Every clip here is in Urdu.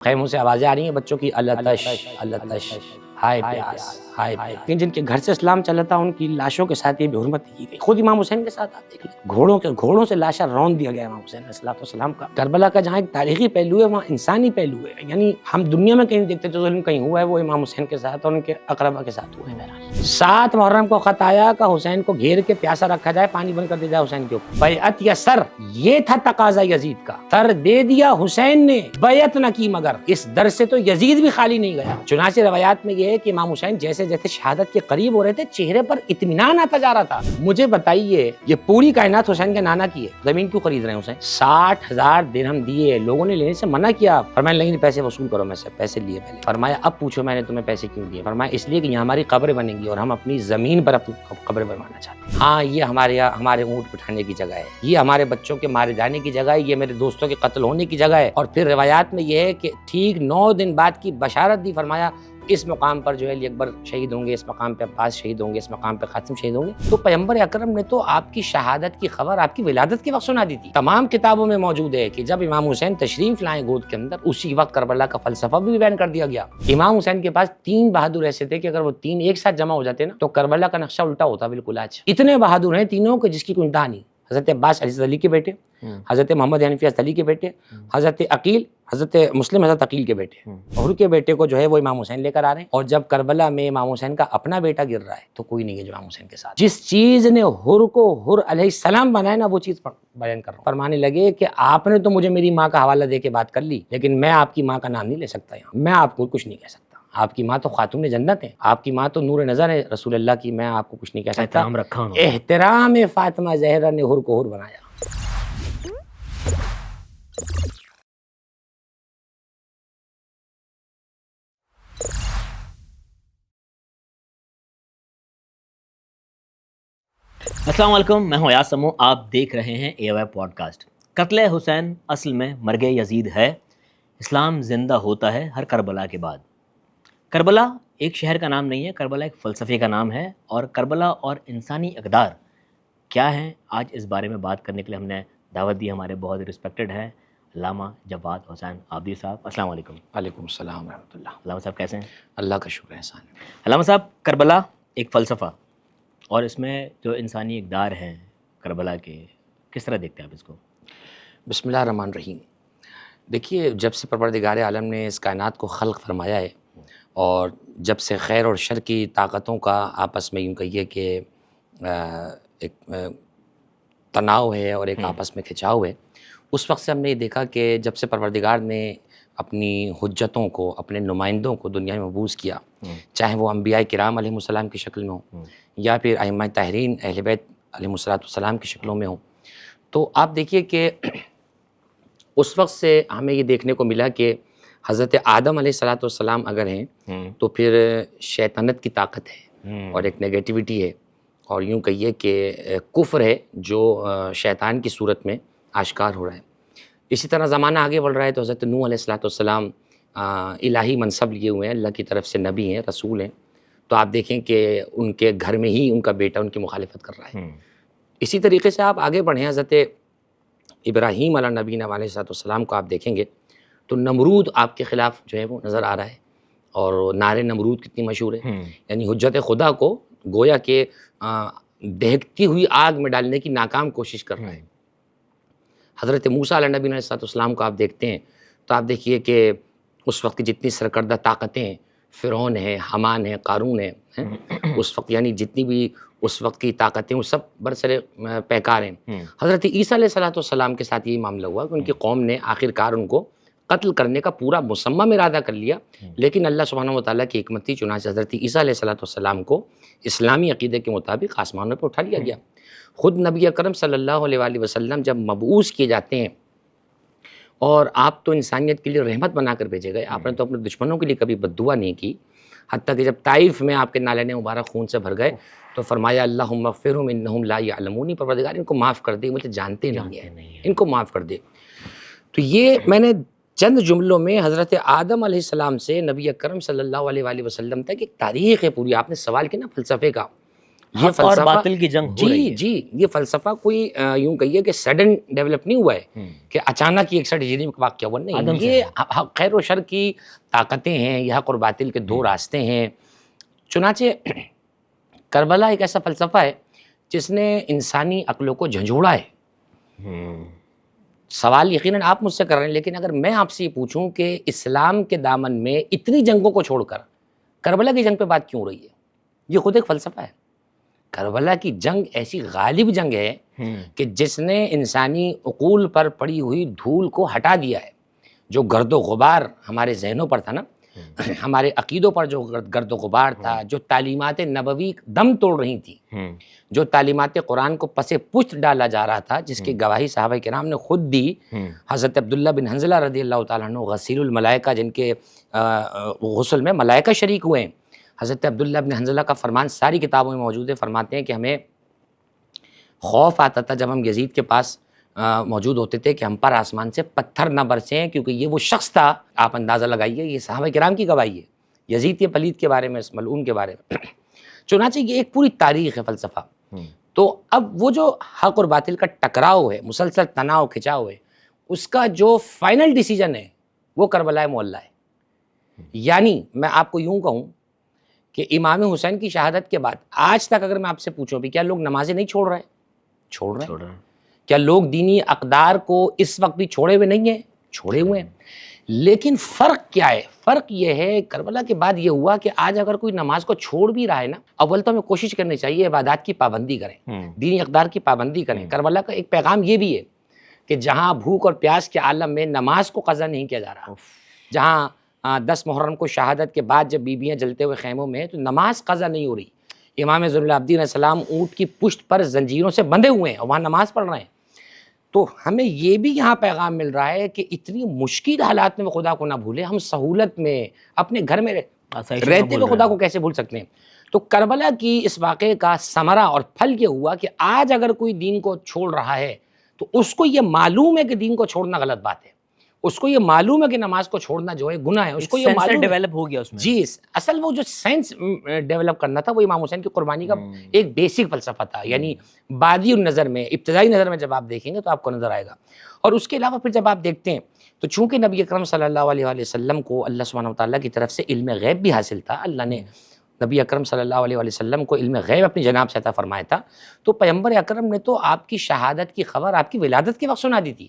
خیموں سے آوازیں آ رہی ہیں بچوں کی، التش التش، ہائے پیاس ہائے پیاس۔ لیکن جن کے گھر سے اسلام چلا تھا ان کی لاشوں کے ساتھ یہ بے حرمتی کی گئی۔ خود امام حسین کے ساتھ آپ دیکھ لیں، گھوڑوں سے لاشا رون دیا گیا امام حسین علیہ السلام کا۔ کربلا کا جہاں ایک تاریخی پہلو ہے وہاں انسانی پہلو ہے، یعنی ہم دنیا میں کہیں دیکھتے جو ظلم کہیں ہوا ہے وہ امام حسین کے ساتھ اور ان کے اقربا کے ساتھ ہوا ہے۔ بہرحال 7 محرم کو خط آیا کہ حسین کو گھیر کے پیاسا رکھا جائے، پانی بند کر دیا جائے حسین کے اوپر۔ بیعت یا سر، یہ تھا تقاضا یزید کا۔ سر دے دیا حسین نے، بیعت نہ کی مگر اس در سے تو یزید بھی خالی نہیں گیا۔ چنانچہ روایات میں یہ ہے کہ امام حسین جیسے جیسے شہادت کے قریب ہو رہے تھے چہرے پر اطمینان آتا جا رہا تھا۔ مجھے بتائیے یہ پوری کائنات حسین کے نانا کی ہے، زمین کیوں خرید رہے ہیں حسین؟ 60,000 درہم دیے، لوگوں نے لینے سے منع کیا، فرمایا نہیں پیسے وصول کرو، میں سے پیسے لیے پہلے۔ فرمایا اب پوچھو میں نے تمہیں پیسے کیوں دیے؟ فرمایا اس لیے کہ یہاں ہماری قبریں بنیں گی اور ہم اپنی زمین پر اپنی قبریں بنوانا چاہتے ہیں۔ ہاں یہ ہمارے اونٹ بٹھانے کی جگہ ہے، یہ ہمارے بچوں کے مارے جانے کی جگہ ہے، یہ میرے دوستوں کے قتل ہونے کی جگہ ہے۔ اور پھر روایات میں یہ ہے کہ ٹھیک 9 دن بعد کی بشارت دی، فرمایا اس مقام پر جو ہے علی اکبر شہید ہوں گے، اس مقام پہ عباس شہید ہوں گے، اس مقام پہ قاسم شہید ہوں گے۔ تو پیغمبر اکرم نے تو آپ کی شہادت کی خبر آپ کی ولادت کے وقت سنا دی تھی۔ تمام کتابوں میں موجود ہے کہ جب امام حسین تشریف لائے گود کے اندر، اسی وقت کربلا کا فلسفہ بھی بیان کر دیا گیا۔ امام حسین کے پاس 3 بہادر ایسے تھے کہ اگر وہ 3 ایک ساتھ جمع ہو جاتے نا تو کربلا کا نقشہ الٹا ہوتا بالکل۔ آج اتنے بہادر ہیں تینوں کہ جس کی کوئی انتہا نہیں۔ حضرت عباس حضرت علی کے بیٹے، حضرت محمد حنفی حضرت علی کے بیٹے، حضرت عقیل حضرت مسلم حضرت عقیل کے بیٹے، حر کے بیٹے کو جو ہے وہ امام حسین لے کر آ رہے ہیں۔ اور جب کربلا میں امام حسین کا اپنا بیٹا گر رہا ہے تو کوئی نہیں ہے جو امام حسین کے ساتھ۔ جس چیز نے حر کو حر علیہ السلام بنایا نا وہ چیز بیان کر رہا ہوں۔ فرمانے لگے کہ آپ نے تو مجھے میری ماں کا حوالہ دے کے بات کر لی، لیکن میں آپ کی ماں کا نام نہیں لے سکتا یہاں، میں آپ کو کچھ نہیں کہہ سکتا۔ آپ کی ماں تو خاتون جنت ہے، آپ کی ماں تو نور نظر ہے رسول اللہ کی، میں آپ کو کچھ نہیں کہہ سکتا۔ احترام رکھا انہوں نے، احترام فاطمہ زہرا نے حر کو حر بنایا۔ السلام علیکم، میں ہوں ایاز سمو، آپ دیکھ رہے ہیں اے وائی پوڈ کاسٹ۔ قتل حسین اصل میں مرگ یزید ہے، اسلام زندہ ہوتا ہے ہر کربلا کے بعد۔ کربلا ایک شہر کا نام نہیں ہے، کربلا ایک فلسفے کا نام ہے، اور کربلا اور انسانی اقدار کیا ہیں، آج اس بارے میں بات کرنے کے لیے ہم نے دعوت دی ہمارے بہت رسپیکٹڈ ہیں علامہ جواد حسین آبدی صاحب۔ السلام علیکم۔ وعلیکم السلام ورحمۃ اللہ۔ علامہ صاحب کیسے ہیں؟ اللہ کا شکر احسان۔ علامہ صاحب، کربلا ایک فلسفہ اور اس میں جو انسانی اقدار ہیں کربلا کے، کس طرح دیکھتے ہیں آپ اس کو؟ بسم اللہ الرحمن الرحیم۔ دیکھیے جب سے پروردگار عالم نے اس کائنات کو خلق فرمایا ہے اور جب سے خیر اور شر کی طاقتوں کا آپس میں یوں کہیے کہ ایک تناؤ ہے اور ایک آپس میں کھچاؤ ہے، اس وقت سے ہم نے یہ دیکھا کہ جب سے پروردگار نے اپنی حجتوں کو، اپنے نمائندوں کو دنیا میں مبعوث کیا، چاہے وہ انبیاء کرام علیہ السلام کی شکل میں ہوں یا پھر ائمہ طاہرین اہل بیت علیہ السلام کی شکلوں میں ہوں، تو آپ دیکھیے کہ اس وقت سے ہمیں یہ دیکھنے کو ملا کہ حضرت آدم علیہ السلام اگر ہیں تو پھر شیطنت کی طاقت ہے اور ایک نیگیٹیوٹی ہے، اور یوں کہیے کہ کفر ہے جو شیطان کی صورت میں آشکار ہو رہا ہے۔ اسی طرح زمانہ آگے بڑھ رہا ہے تو حضرت نوح علیہ السلام الہی منصب لیے ہوئے ہیں، اللہ کی طرف سے نبی ہیں، رسول ہیں، تو آپ دیکھیں کہ ان کے گھر میں ہی ان کا بیٹا ان کی مخالفت کر رہا ہے۔ اسی طریقے سے آپ آگے بڑھیں، حضرت ابراہیم علیہ نبینا علیہ السلام کو آپ دیکھیں گے تو نمرود آپ کے خلاف جو ہے وہ نظر آ رہا ہے، اور نعرے نمرود کتنی مشہور ہے، یعنی حجت خدا کو گویا کہ دہکتی ہوئی آگ میں ڈالنے کی ناکام کوشش کر رہا ہے۔ حضرت موسیٰ علیہ نبی علیہ السلام کو آپ دیکھتے ہیں تو آپ دیکھیے کہ اس وقت کی جتنی سرکردہ طاقتیں ہیں، فرعون ہے، حامان ہے، قارون ہے، اس وقت یعنی جتنی بھی اس وقت کی طاقتیں وہ سب برسر پیکار ہیں۔ حضرت عیسیٰ علیہ السلام کے ساتھ یہی معاملہ ہوا کہ ان کی قوم نے آخرکار ان کو قتل کرنے کا پورا مصمم ارادہ کر لیا، لیکن اللہ سبحانہ و تعالیٰ کی حکمت تھی، چنانچہ حضرت عیسیٰ علیہ السلام کو اسلامی عقیدے کے مطابق آسمانوں پہ اٹھا لیا گیا۔ خود نبی اکرم صلی اللہ علیہ وآلہ وسلم جب مبعوث کیے جاتے ہیں، اور آپ تو انسانیت کے لیے رحمت بنا کر بھیجے گئے، آپ نے تو اپنے دشمنوں کے لیے کبھی بد دعا نہیں کی، حتیٰ کہ جب طائف میں آپ کے نالین مبارک خون سے بھر گئے تو فرمایا اللہم اغفرہم انہم لا یعلمون، پروردگار ان کو معاف کر دے، مجھے جانتے نہیں ہیں، ان کو معاف کر دے۔ تو یہ میں نے چند جملوں میں حضرت آدم علیہ السلام سے نبی اکرم صلی اللہ علیہ وآلہ وسلم تک ایک تاریخ ہے پوری۔ آپ نے سوال کیا نا فلسفے کا، یہ حق اور باطل کی جنگ ہو رہی ہے. جی یہ فلسفہ کوئی یوں کہیے کہ سڈن ڈیولپ نہیں ہوا ہے کہ اچانک ہی 61 ہجری میں واقع ہوا، نہیں، یہ خیر و شر کی طاقتیں ہیں، یہ حق اور باطل کے دو راستے ہیں. چنانچہ کربلا ایک ایسا فلسفہ ہے جس نے انسانی عقلوں کو جھنجھوڑا ہے. سوال یقیناً آپ مجھ سے کر رہے ہیں، لیکن اگر میں آپ سے یہ پوچھوں کہ اسلام کے دامن میں اتنی جنگوں کو چھوڑ کر کربلا کی جنگ پہ بات کیوں ہو رہی ہے، یہ خود ایک فلسفہ ہے. کربلا کی جنگ ایسی غالب جنگ ہے کہ جس نے انسانی عقول پر پڑی ہوئی دھول کو ہٹا دیا ہے. جو گرد و غبار ہمارے ذہنوں پر تھا نا، ہمارے عقیدوں پر جو گرد و غبار تھا، جو تعلیمات نبوی دم توڑ رہی تھی، جو تعلیمات قرآن کو پس پشت ڈالا جا رہا تھا، جس کی گواہی صحابہ کرام نے خود دی. حضرت عبداللہ بن حنظلہ رضی اللہ تعالیٰ عنہ غسیل الملائکہ، جن کے غسل میں ملائکہ شریک ہوئے ہیں. حضرت عبداللہ بن حنظلہ کا فرمان ساری کتابوں میں موجود ہے. فرماتے ہیں کہ ہمیں خوف آتا تھا جب ہم یزید کے پاس موجود ہوتے تھے کہ ہم پر آسمان سے پتھر نہ برسیں، کیونکہ یہ وہ شخص تھا. آپ اندازہ لگائیے، یہ صحابہ کرام کی گواہی ہے یزید کے پلید کے بارے میں، اس ملعون کے بارے میں. چنانچہ یہ ایک پوری تاریخ ہے فلسفہ. تو اب وہ جو حق اور باطل کا ٹکراؤ ہے، مسلسل تناؤ کھچاؤ ہے، اس کا جو فائنل ڈیسیجن ہے وہ کربلا معلی ہے. یعنی میں آپ کو یوں کہوں کہ امام حسین کی شہادت کے بعد آج تک اگر میں آپ سے پوچھوں بھی کیا لوگ نمازیں نہیں چھوڑ رہے؟ چھوڑ رہے ہیں. کیا لوگ دینی اقدار کو اس وقت بھی چھوڑے ہوئے نہیں ہیں؟ چھوڑے ہوئے ہیں. لیکن فرق کیا ہے؟ فرق یہ ہے کربلا کے بعد یہ ہوا کہ آج اگر کوئی نماز کو چھوڑ بھی رہا ہے نا، اول تو ہمیں کوشش کرنی چاہیے عبادات کی پابندی کریں، دینی اقدار کی پابندی کریں. کربلا کا ایک پیغام یہ بھی ہے کہ جہاں بھوک اور پیاس کے عالم میں نماز کو قضا نہیں کیا جا رہا، جہاں 10 محرم کو شہادت کے بعد جب بیویاں جلتے ہوئے خیموں میں ہیں تو نماز قضا نہیں ہو رہی. امام زین العابدین علیہ السلام اونٹ کی پشت پر زنجیروں سے بندھے ہوئے ہیں اور وہاں نماز پڑھ رہے ہیں. تو ہمیں یہ بھی یہاں پیغام مل رہا ہے کہ اتنی مشکل حالات میں خدا کو نہ بھولے. ہم سہولت میں اپنے گھر میں رہتے ہوئے خدا کو کیسے بھول سکتے ہیں؟ تو کربلا کی اس واقعے کا ثمرہ اور پھل یہ ہوا کہ آج اگر کوئی دین کو چھوڑ رہا ہے تو اس کو یہ معلوم ہے کہ دین کو چھوڑنا غلط بات ہے، اس کو یہ معلوم ہے کہ نماز کو چھوڑنا جو ہے گناہ ہے، اس کو یہ معلوم ڈیولپ ہو گیا اس میں. جی اصل وہ جو سائنس ڈیولپ کرنا تھا وہ امام حسین کی قربانی کا ایک بیسک فلسفہ تھا. یعنی بادی النظر میں، ابتدائی نظر میں جب آپ دیکھیں گے تو آپ کو نظر آئے گا. اور اس کے علاوہ پھر جب آپ دیکھتے ہیں تو چونکہ نبی اکرم صلی اللہ علیہ وآلہ وسلم کو اللہ سبحانہ وتعالیٰ کی طرف سے علم غیب بھی حاصل تھا. اللہ نے نبی اکرم صلی اللہ علیہ وآلہ وسلم کو علم غیب اپنی جناب سے عطا فرمایا تھا. تو پیغمبر اکرم نے تو آپ کی شہادت کی خبر آپ کی ولادت کے وقت سنا دی تھی.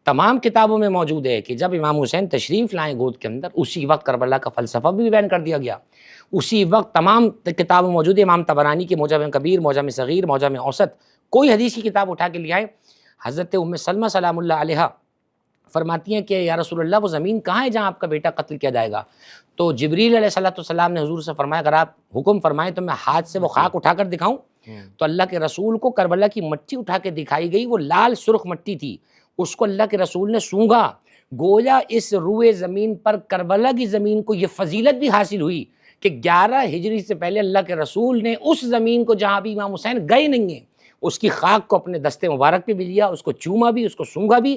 تمام کتابوں میں موجود ہے کہ جب امام حسین تشریف لائیں گود کے اندر، اسی وقت کربلا کا فلسفہ بھی بیان کر دیا گیا. اسی وقت تمام کتابوں موجود ہے. امام طبرانی کے معجم کبیر، معجم صغیر، معجم اوسط، کوئی حدیث کی کتاب اٹھا کے لے آئے. حضرت ام سلمہ سلام اللہ علیہا فرماتی ہیں کہ یا رسول اللہ وہ زمین کہاں ہے جہاں آپ کا بیٹا قتل کیا جائے گا؟ تو جبریل علیہ السلام نے حضور سے فرمایا اگر آپ حکم فرمائیں تو میں ہاتھ سے وہ خاک اٹھا کر دکھاؤں؟ تو اللہ کے رسول کو کربلا کی مٹی اٹھا کے دکھائی گئی. وہ لال سرخ مٹی تھی، اس کو اللہ کے رسول نے سونگا. گویا اس روئے زمین پر کربلا کی زمین کو یہ فضیلت بھی حاصل ہوئی کہ 11 ہجری سے پہلے اللہ کے رسول نے اس زمین کو جہاں بھی امام حسین گئے نہیں ہیں، اس کی خاک کو اپنے دستے مبارک پہ بھی لیا، اس کو چوما بھی، اس کو سونگا بھی.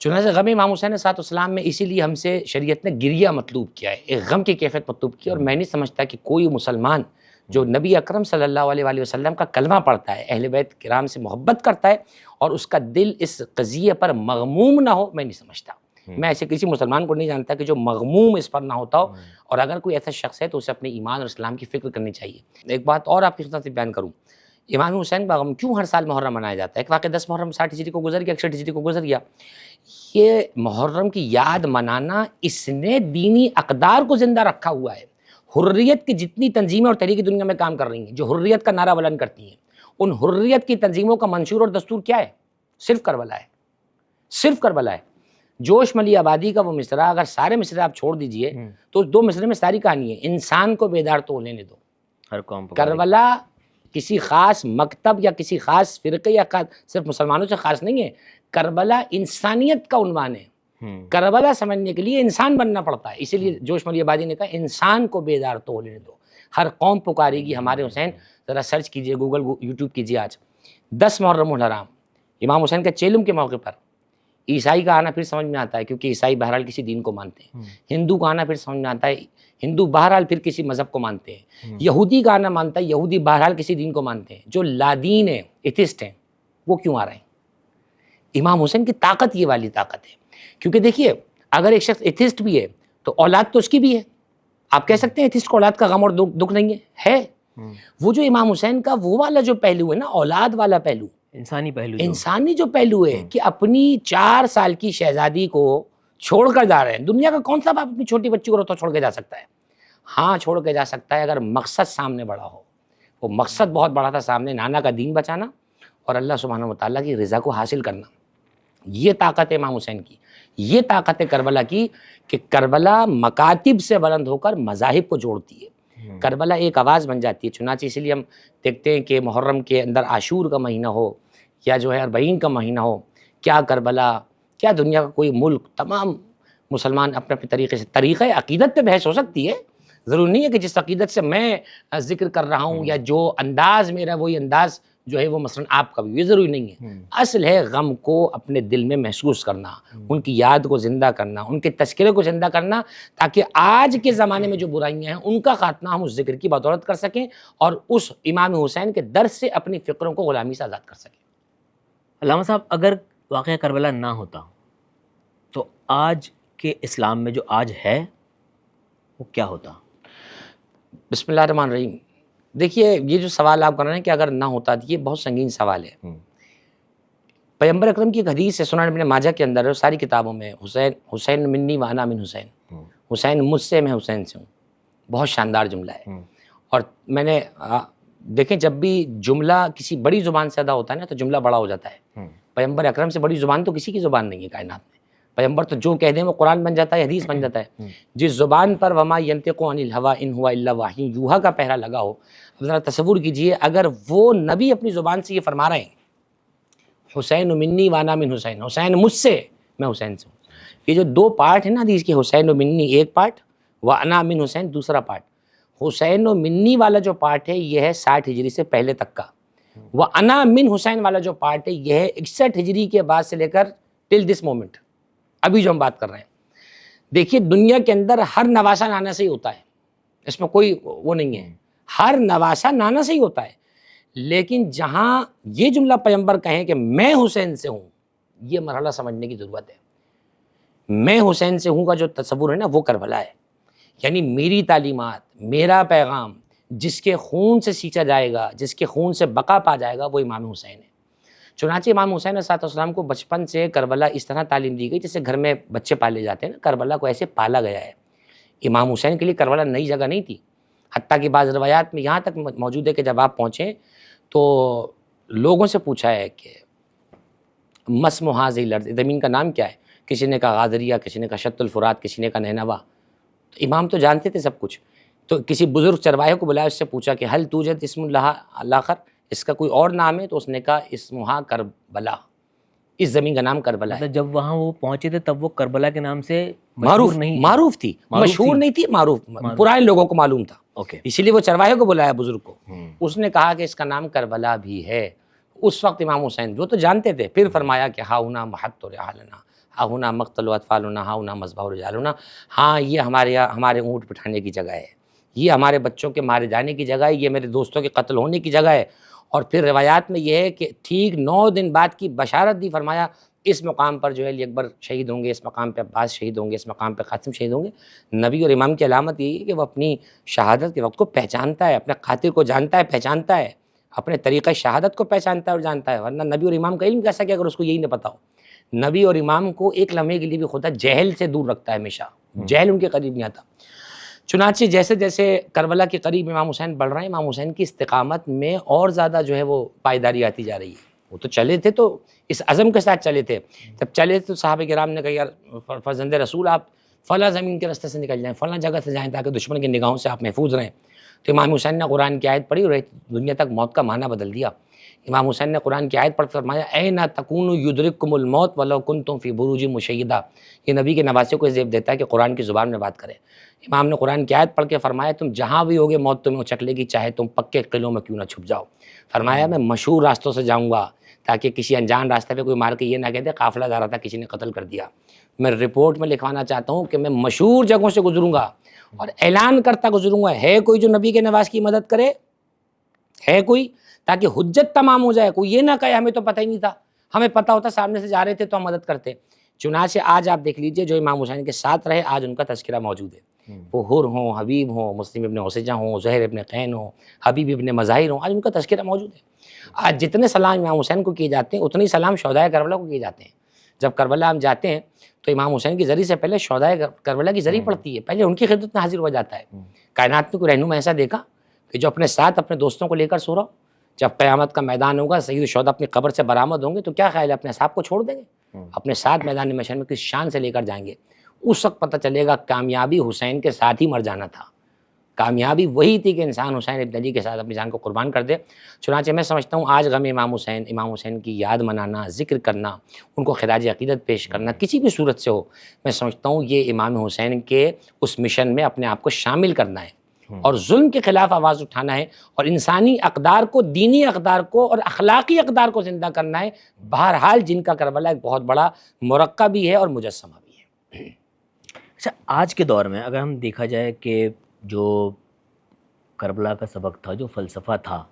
چنانچہ غم امام حسین صلی اللہ علیہ وسلم میں اسی لیے ہم سے شریعت نے گریہ مطلوب کیا ہے، ایک غم کی کیفیت مطلوب کی. اور میں نہیں سمجھتا کہ کوئی مسلمان جو نبی اکرم صلی اللہ علیہ وآلہ وسلم کا کلمہ پڑھتا ہے، اہل بیت کرام سے محبت کرتا ہے اور اس کا دل اس قضیے پر مغموم نہ ہو، میں نہیں سمجھتا. میں ایسے کسی مسلمان کو نہیں جانتا کہ جو مغموم اس پر نہ ہوتا ہو. اور اگر کوئی ایسا شخص ہے تو اسے اپنے ایمان اور اسلام کی فکر کرنی چاہیے. ایک بات اور آپ کی خدمت سے بیان کروں، امام حسین کا غم کیوں ہر سال محرم منایا جاتا ہے؟ ایک واقعہ 10 محرم 60 ہجری کو گزر گیا، 61 ہجری کو گزر گیا. یہ محرم کی یاد منانا اس نے دینی اقدار کو زندہ رکھا ہوا ہے. حریت کی جتنی تنظیمیں اور تحریک دنیا میں کام کر رہی ہیں جو حریت کا نعرہ بلند کرتی ہیں، ان حریت کی تنظیموں کا منشور اور دستور کیا ہے؟ صرف کربلا ہے، صرف کربلا ہے. جوش ملی آبادی کا وہ مصرع اگر سارے مصرع آپ چھوڑ دیجئے تو اس 2 مصرع میں ساری کہانی ہے. انسان کو بیدار تو لینے دو. ہر قوم کربلا کسی خاص مکتب یا کسی خاص فرقے یا صرف مسلمانوں سے خاص نہیں ہے. کربلا انسانیت کا عنوان ہے. کربلا سمجھنے کے لیے انسان بننا پڑتا ہے. اسی لیے جوش ملی آبادی نے کہا انسان کو بیدار تو لینے دو. ہر قوم پکارے گی ہمارے حسین. ذرا سرچ کیجئے، گوگل یوٹیوب کیجئے. آج 10 محرم الحرام امام حسین کے چیلم کے موقع پر عیسائی کا آنا پھر سمجھ میں آتا ہے کیونکہ عیسائی بہرحال کسی دین کو مانتے ہیں، ہندو کا آنا پھر سمجھ میں آتا ہے، ہندو بہرحال پھر کسی مذہب کو مانتے ہیں، یہودی کا آنا مانتا ہے، یہودی بہرحال کسی دین کو مانتے ہیں، جو لادین ہیں ایتھسٹ ہیں وہ کیوں آ رہے ہیں؟ امام حسین کی طاقت یہ والی طاقت ہے، کیونکہ دیکھیے اگر ایک شخص ایتھسٹ بھی ہے تو اولاد تو اس کی بھی ہے، آپ کہہ سکتے ہیں ایتھسٹ کو اولاد کا غم اور دکھ نہیں ہے، وہ جو امام حسین کا وہ والا جو پہلو ہے نا، اولاد والا پہلو، انسانی جو پہلو ہے کہ اپنی 4 سال کی شہزادی کو چھوڑ کر جا رہے ہیں، دنیا کا کون سا باپ اپنی چھوٹی بچی کو تو چھوڑ کے جا سکتا ہے؟ ہاں چھوڑ کے جا سکتا ہے اگر مقصد سامنے بڑا ہو، وہ مقصد بہت بڑا تھا سامنے، نانا کا دین بچانا اور اللہ سبحانہ وتعالیٰ کی رضا کو حاصل کرنا، یہ طاقت ہے امام حسین کی، یہ طاقت ہے کربلا کی کہ کربلا مکاتب سے بلند ہو کر مذاہب کو جوڑتی ہے، کربلا ایک آواز بن جاتی ہے، چنانچہ اس لیے ہم دیکھتے ہیں کہ محرم کے اندر عاشور کا مہینہ ہو یا جو ہے اربعین کا مہینہ ہو، کیا کربلا، کیا دنیا کا کوئی ملک، تمام مسلمان اپنے اپنے طریقے سے، طریقہ عقیدت پہ بحث ہو سکتی ہے، ضروری نہیں ہے کہ جس عقیدت سے میں ذکر کر رہا ہوں یا جو انداز میرا وہی انداز جو ہے وہ مثلا آپ کا بھی، یہ ضروری نہیں ہے، اصل ہے غم کو اپنے دل میں محسوس کرنا، ان کی یاد کو زندہ کرنا، ان کے تذکرے کو زندہ کرنا، تاکہ آج کے زمانے میں جو برائیاں ہیں ان کا خاتمہ ہم اس ذکر کی بدولت کر سکیں اور اس امام حسین کے درس سے اپنی فکروں کو غلامی سے آزاد کر سکیں۔ علامہ صاحب، اگر واقعہ کربلا نہ ہوتا تو آج کے اسلام میں جو آج ہے وہ کیا ہوتا؟ بسم اللہ الرحمن الرحیم۔ دیکھیے یہ جو سوال آپ کر رہے ہیں کہ اگر نہ ہوتا، یہ بہت سنگین سوال ہے۔ پیغمبر اکرم کی ایک حدیث ہے، سنن ابن ماجہ کے اندر ہے، ساری کتابوں میں، حسین منی وانا من حسین، حسین مجھ سے، میں حسین سے ہوں، بہت شاندار جملہ ہے۔ اور میں نے دیکھیں جب بھی جملہ کسی بڑی زبان سے ادا ہوتا ہے نا تو جملہ بڑا ہو جاتا ہے، پیغمبر اکرم سے بڑی زبان تو کسی کی زبان نہیں ہے کائنات میں، پیغمبر تو جو کہہ دیں وہ قرآن بن جاتا ہے، حدیث بن جاتا ہے، جس زبان پر وما ینطق عن الہوی ان ہوا الا وحی یوحی کا پہرا لگا ہو، اب ذرا تصور کیجئے اگر وہ نبی اپنی زبان سے یہ فرما رہے ہیں حسین منی وانا من حسین، حسین مجھ سے، میں حسین سے ہوں، یہ جو 2 پارٹ ہیں نا حدیث کے، حسین و منی ایک پارٹ، وانا من حسین دوسرا پارٹ، حسین و منی والا جو پارٹ ہے یہ ہے 60 ہجری سے پہلے تک کا، وانا من حسین والا جو پارٹ ہے یہ ہے 61 ہجری کے بعد سے لے کر ٹل دس مومنٹ، ابھی جو ہم بات کر رہے ہیں۔ دیکھیے دنیا کے اندر ہر نواسہ نانا سے ہی ہوتا ہے، اس میں کوئی وہ نہیں ہے، ہر نواسہ نانا سے ہی ہوتا ہے، لیکن جہاں یہ جملہ پیغمبر کہیں کہ میں حسین سے ہوں، یہ مرحلہ سمجھنے کی ضرورت ہے۔ میں حسین سے ہوں کا جو تصور ہے نا وہ کربلا ہے، یعنی میری تعلیمات، میرا پیغام جس کے خون سے سینچا جائے گا، جس کے خون سے بقا پا جائے گا، وہ امام حسین ہے۔ چنانچہ امام حسین علیہ السلام کو بچپن سے کربلا اس طرح تعلیم دی گئی جیسے گھر میں بچے پالے جاتے ہیں نا، کربلا کو ایسے پالا گیا ہے۔ امام حسین کے لیے کربلا نئی جگہ نہیں تھی، حتیٰ کہ بعض روایات میں یہاں تک موجود ہے کہ جب آپ پہنچیں تو لوگوں سے پوچھا ہے کہ مسم هذه الارض، زمین کا نام کیا ہے؟ کسی نے کہا غادریہ، کسی نے کہا شط الفرات، کسی نے کہا نینوا، تو امام تو جانتے تھے سب کچھ، تو کسی بزرگ چرواہے کو بلایا، اس سے پوچھا کہ حل توجد اسم اللہ الاخر، اس کا کوئی اور نام ہے؟ تو اس نے کہا اسمہا کربلا، اس زمین کا نام کربلا ہے۔ مطلب جب وہاں وہ پہنچے تھے تب وہ کربلا کے نام سے معروف تھی، مشہور نہیں تھی، معروف، پرانے لوگوں کو معلوم تھا، اسی لیے وہ چرواہے کو بلایا بزرگ کو، اس نے کہا کہ اس کا نام کربلا بھی ہے۔ اس وقت امام حسین وہ تو جانتے تھے، پھر فرمایا کہ ہا ہنا محط رحالنا، ہا ہنا مقتل اطفالنا، ہا ہنا مذبح رجالنا، ہاں یہ ہمارے اونٹ بٹھانے کی جگہ ہے، یہ ہمارے بچوں کے مارے جانے کی جگہ ہے، یہ میرے دوستوں کے قتل ہونے کی جگہ ہے۔ اور پھر روایات میں یہ ہے کہ ٹھیک 9 دن بعد کی بشارت دی، فرمایا اس مقام پر جو ہے علی اکبر شہید ہوں گے، اس مقام پہ عباس شہید ہوں گے، اس مقام پہ قاسم شہید ہوں گے۔ نبی اور امام کی علامت یہی ہے کہ وہ اپنی شہادت کے وقت کو پہچانتا ہے، اپنے قاتل کو جانتا ہے، پہچانتا ہے، اپنے طریقہ شہادت کو پہچانتا ہے اور جانتا ہے، ورنہ نبی اور امام کا علم کیسا کہ اگر اس کو یہی نہ پتا ہو۔ نبی اور امام کو ایک لمحے کے لیے بھی خدا جہل سے دور رکھتا ہے، ہمیشہ جہل ان کے قریب نہیں آتا۔ چنانچہ جیسے جیسے کربلا کے قریب امام حسین بڑھ رہے ہیں، امام حسین کی استقامت میں اور زیادہ جو ہے وہ پائیداری آتی جا رہی ہے۔ وہ تو چلے تھے تو اس عزم کے ساتھ چلے تھے، جب چلے تو صحابہ کرام نے کہا یار فرزند رسول آپ فلاں زمین کے راستے سے نکل جائیں، فلاں جگہ سے جائیں تاکہ دشمن کی نگاہوں سے آپ محفوظ رہیں۔ تو امام حسین نے قرآن کی آیت پڑھی اور دنیا تک موت کا معنی بدل دیا۔ امام حسین نے قرآن کی آیت پڑھ فرمایا اینا تکونوا یدرککم الموت ولو کنتم فی بروج مشیدہ، یہ نبی کے نواسے کو زیب دیتا ہے کہ قرآن کی زبان میں بات کرے۔ امام نے قرآن کی آیت پڑھ کے فرمایا تم جہاں بھی ہوگے موت تمہیں اچک لے گی، چاہے تم پکے قلعوں میں کیوں نہ چھپ جاؤ۔ فرمایا میں مشہور راستوں سے جاؤں گا تاکہ کسی انجان راستے پہ کوئی مار کے یہ نہ کہتے قافلہ جا رہا تھا کسی نے قتل کر دیا. میں رپورٹ میں لکھوانا چاہتا ہوں کہ میں مشہور جگہوں سے گزروں گا اور اعلان کرتا گزروں گا, ہے کوئی جو نبی کے نواز کی مدد کرے, ہے کوئی, تاکہ حجت تمام ہو جائے. کوئی یہ نہ کہے ہمیں تو پتہ ہی نہیں تھا, ہمیں پتہ ہوتا سامنے سے جا رہے تھے تو ہم مدد کرتے. چنانچہ آج آپ دیکھ لیجئے جو امام حسین کے ساتھ رہے آج ان کا تذکرہ موجود ہے. وہ حر ہوں, حبیب ہوں, مسلم ابن عسیجہ ہوں, زہر ابن قین ہوں, حبیب ابن مظاہر ہوں, آج ان کا تذکرہ موجود ہے. آج جتنے سلام امام حسین کو کیے جاتے ہیں اتنے ہی سلام شہدائے کربلا کو کیے جاتے ہیں. جب کربلا ہم جاتے ہیں تو امام حسین کی زری سے پہلے شہدائے کربلا کی زری پڑتی ہے, پہلے ان کی خدمت میں حاضر ہو جاتا ہے. کائنات میں کوئی رہنما ایسا دیکھا کہ جو اپنے ساتھ اپنے دوستوں کو لے کر سو رہا ہو؟ جب قیامت کا میدان ہوگا, سید الشہداء اپنی قبر سے برآمد ہوں گے تو کیا خیال ہے اپنے اصحاب کو چھوڑ دیں گے؟ اپنے ساتھ میدان محشر میں کس شان سے لے کر جائیں گے؟ اس وقت پتہ چلے گا کامیابی حسین کے ساتھ ہی مر جانا تھا. کامیابی وہی تھی کہ انسان حسین ابن علی کے ساتھ اپنی جان کو قربان کر دے. چنانچہ میں سمجھتا ہوں آج غم امام حسین کی یاد منانا, ذکر کرنا, ان کو خراج عقیدت پیش کرنا کسی بھی صورت سے ہو, میں سمجھتا ہوں یہ امام حسین کے اس مشن میں اپنے آپ کو شامل کرنا ہے اور ظلم کے خلاف آواز اٹھانا ہے اور انسانی اقدار کو, دینی اقدار کو اور اخلاقی اقدار کو زندہ کرنا ہے. بہرحال جن کا کربلا ایک بہت بڑا مرقع بھی ہے اور مجسمہ بھی ہے. اچھا, آج کے دور میں اگر ہم دیکھا جائے کہ جو کربلا کا سبق تھا, جو فلسفہ تھا,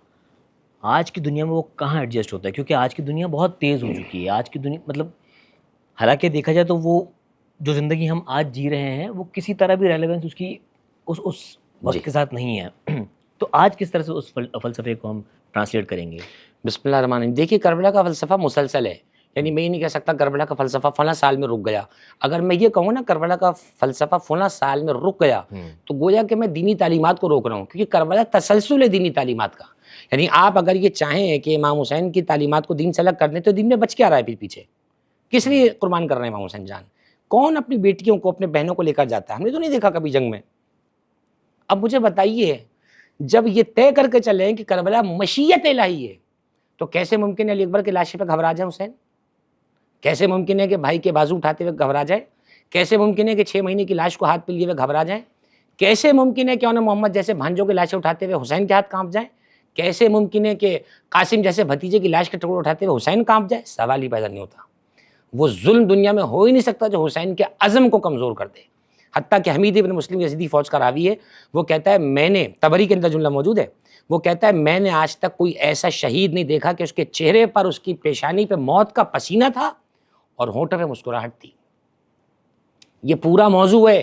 آج کی دنیا میں وہ کہاں ایڈجسٹ ہوتا ہے؟ کیونکہ آج کی دنیا بہت تیز ہو چکی ہے. آج کی دنیا مطلب حالانکہ دیکھا جائے تو وہ جو زندگی ہم آج جی رہے ہیں وہ کسی طرح بھی ریلیونس اس کی اس وقت کے ساتھ نہیں ہے. تو آج کس طرح سے اس فلسفے کو ہم ٹرانسلیٹ کریں گے؟ بسم اللہ الرحمن الرحیم. دیکھیے کربلا کا فلسفہ مسلسل ہے, یعنی میں یہ نہیں کہہ سکتا کربلا کا فلسفہ فلاں سال میں رک گیا. اگر میں یہ کہوں نا کربلا کا فلسفہ فلاں سال میں رک گیا تو گویا کہ میں دینی تعلیمات کو روک رہا ہوں, کیونکہ کربلا تسلسل ہے دینی تعلیمات کا. یعنی آپ اگر یہ چاہیں کہ امام حسین کی تعلیمات کو دین سے الگ کر دیں تو دین میں بچ کیا رہا ہے پھر پیچھے؟ کس لیے قربان کر رہے ہیں امام حسین جان؟ کون اپنی بیٹیوں کو, اپنے بہنوں کو لے کر جاتا ہے؟ ہم نے تو نہیں دیکھا کبھی جنگ میں. اب مجھے بتائیے, جب یہ طے کر کے چلیں کہ کربلا مشیت الہی ہے تو کیسے ممکن ہے علی اکبر کے لاشے پہ گھبرا جائے حسین؟ کیسے ممکن ہے کہ بھائی کے بازو اٹھاتے ہوئے گھبرا جائے؟ کیسے ممکن ہے کہ 6 مہینے کی لاش کو ہاتھ پہ لیے ہوئے گھبرا جائیں؟ کیسے ممکن ہے کہ انہیں محمد جیسے بھانجوں کی لاشیں اٹھاتے ہوئے حسین کے ہاتھ کانپ جائیں؟ کیسے ممکن ہے کہ قاسم جیسے بھتیجے کی لاش کے ٹکڑے اٹھاتے ہوئے حسین کانپ جائے؟ سوال ہی پیدا نہیں ہوتا. وہ ظلم دنیا میں ہو ہی نہیں سکتا جو حسین کے عزم کو کمزور کر دے. حتیٰ کہ حمید ابن مسلم یزیدی فوج کا راوی ہے, وہ کہتا ہے میں نے, طبری کے اندر جملہ موجود ہے, وہ کہتا ہے میں نے آج تک کوئی ایسا شہید نہیں دیکھا کہ اس کے چہرے پر, اس کی پیشانی پہ موت کا پسینہ تھا اور ہونٹوں پہ مسکراہٹ تھی. یہ پورا موضوع ہے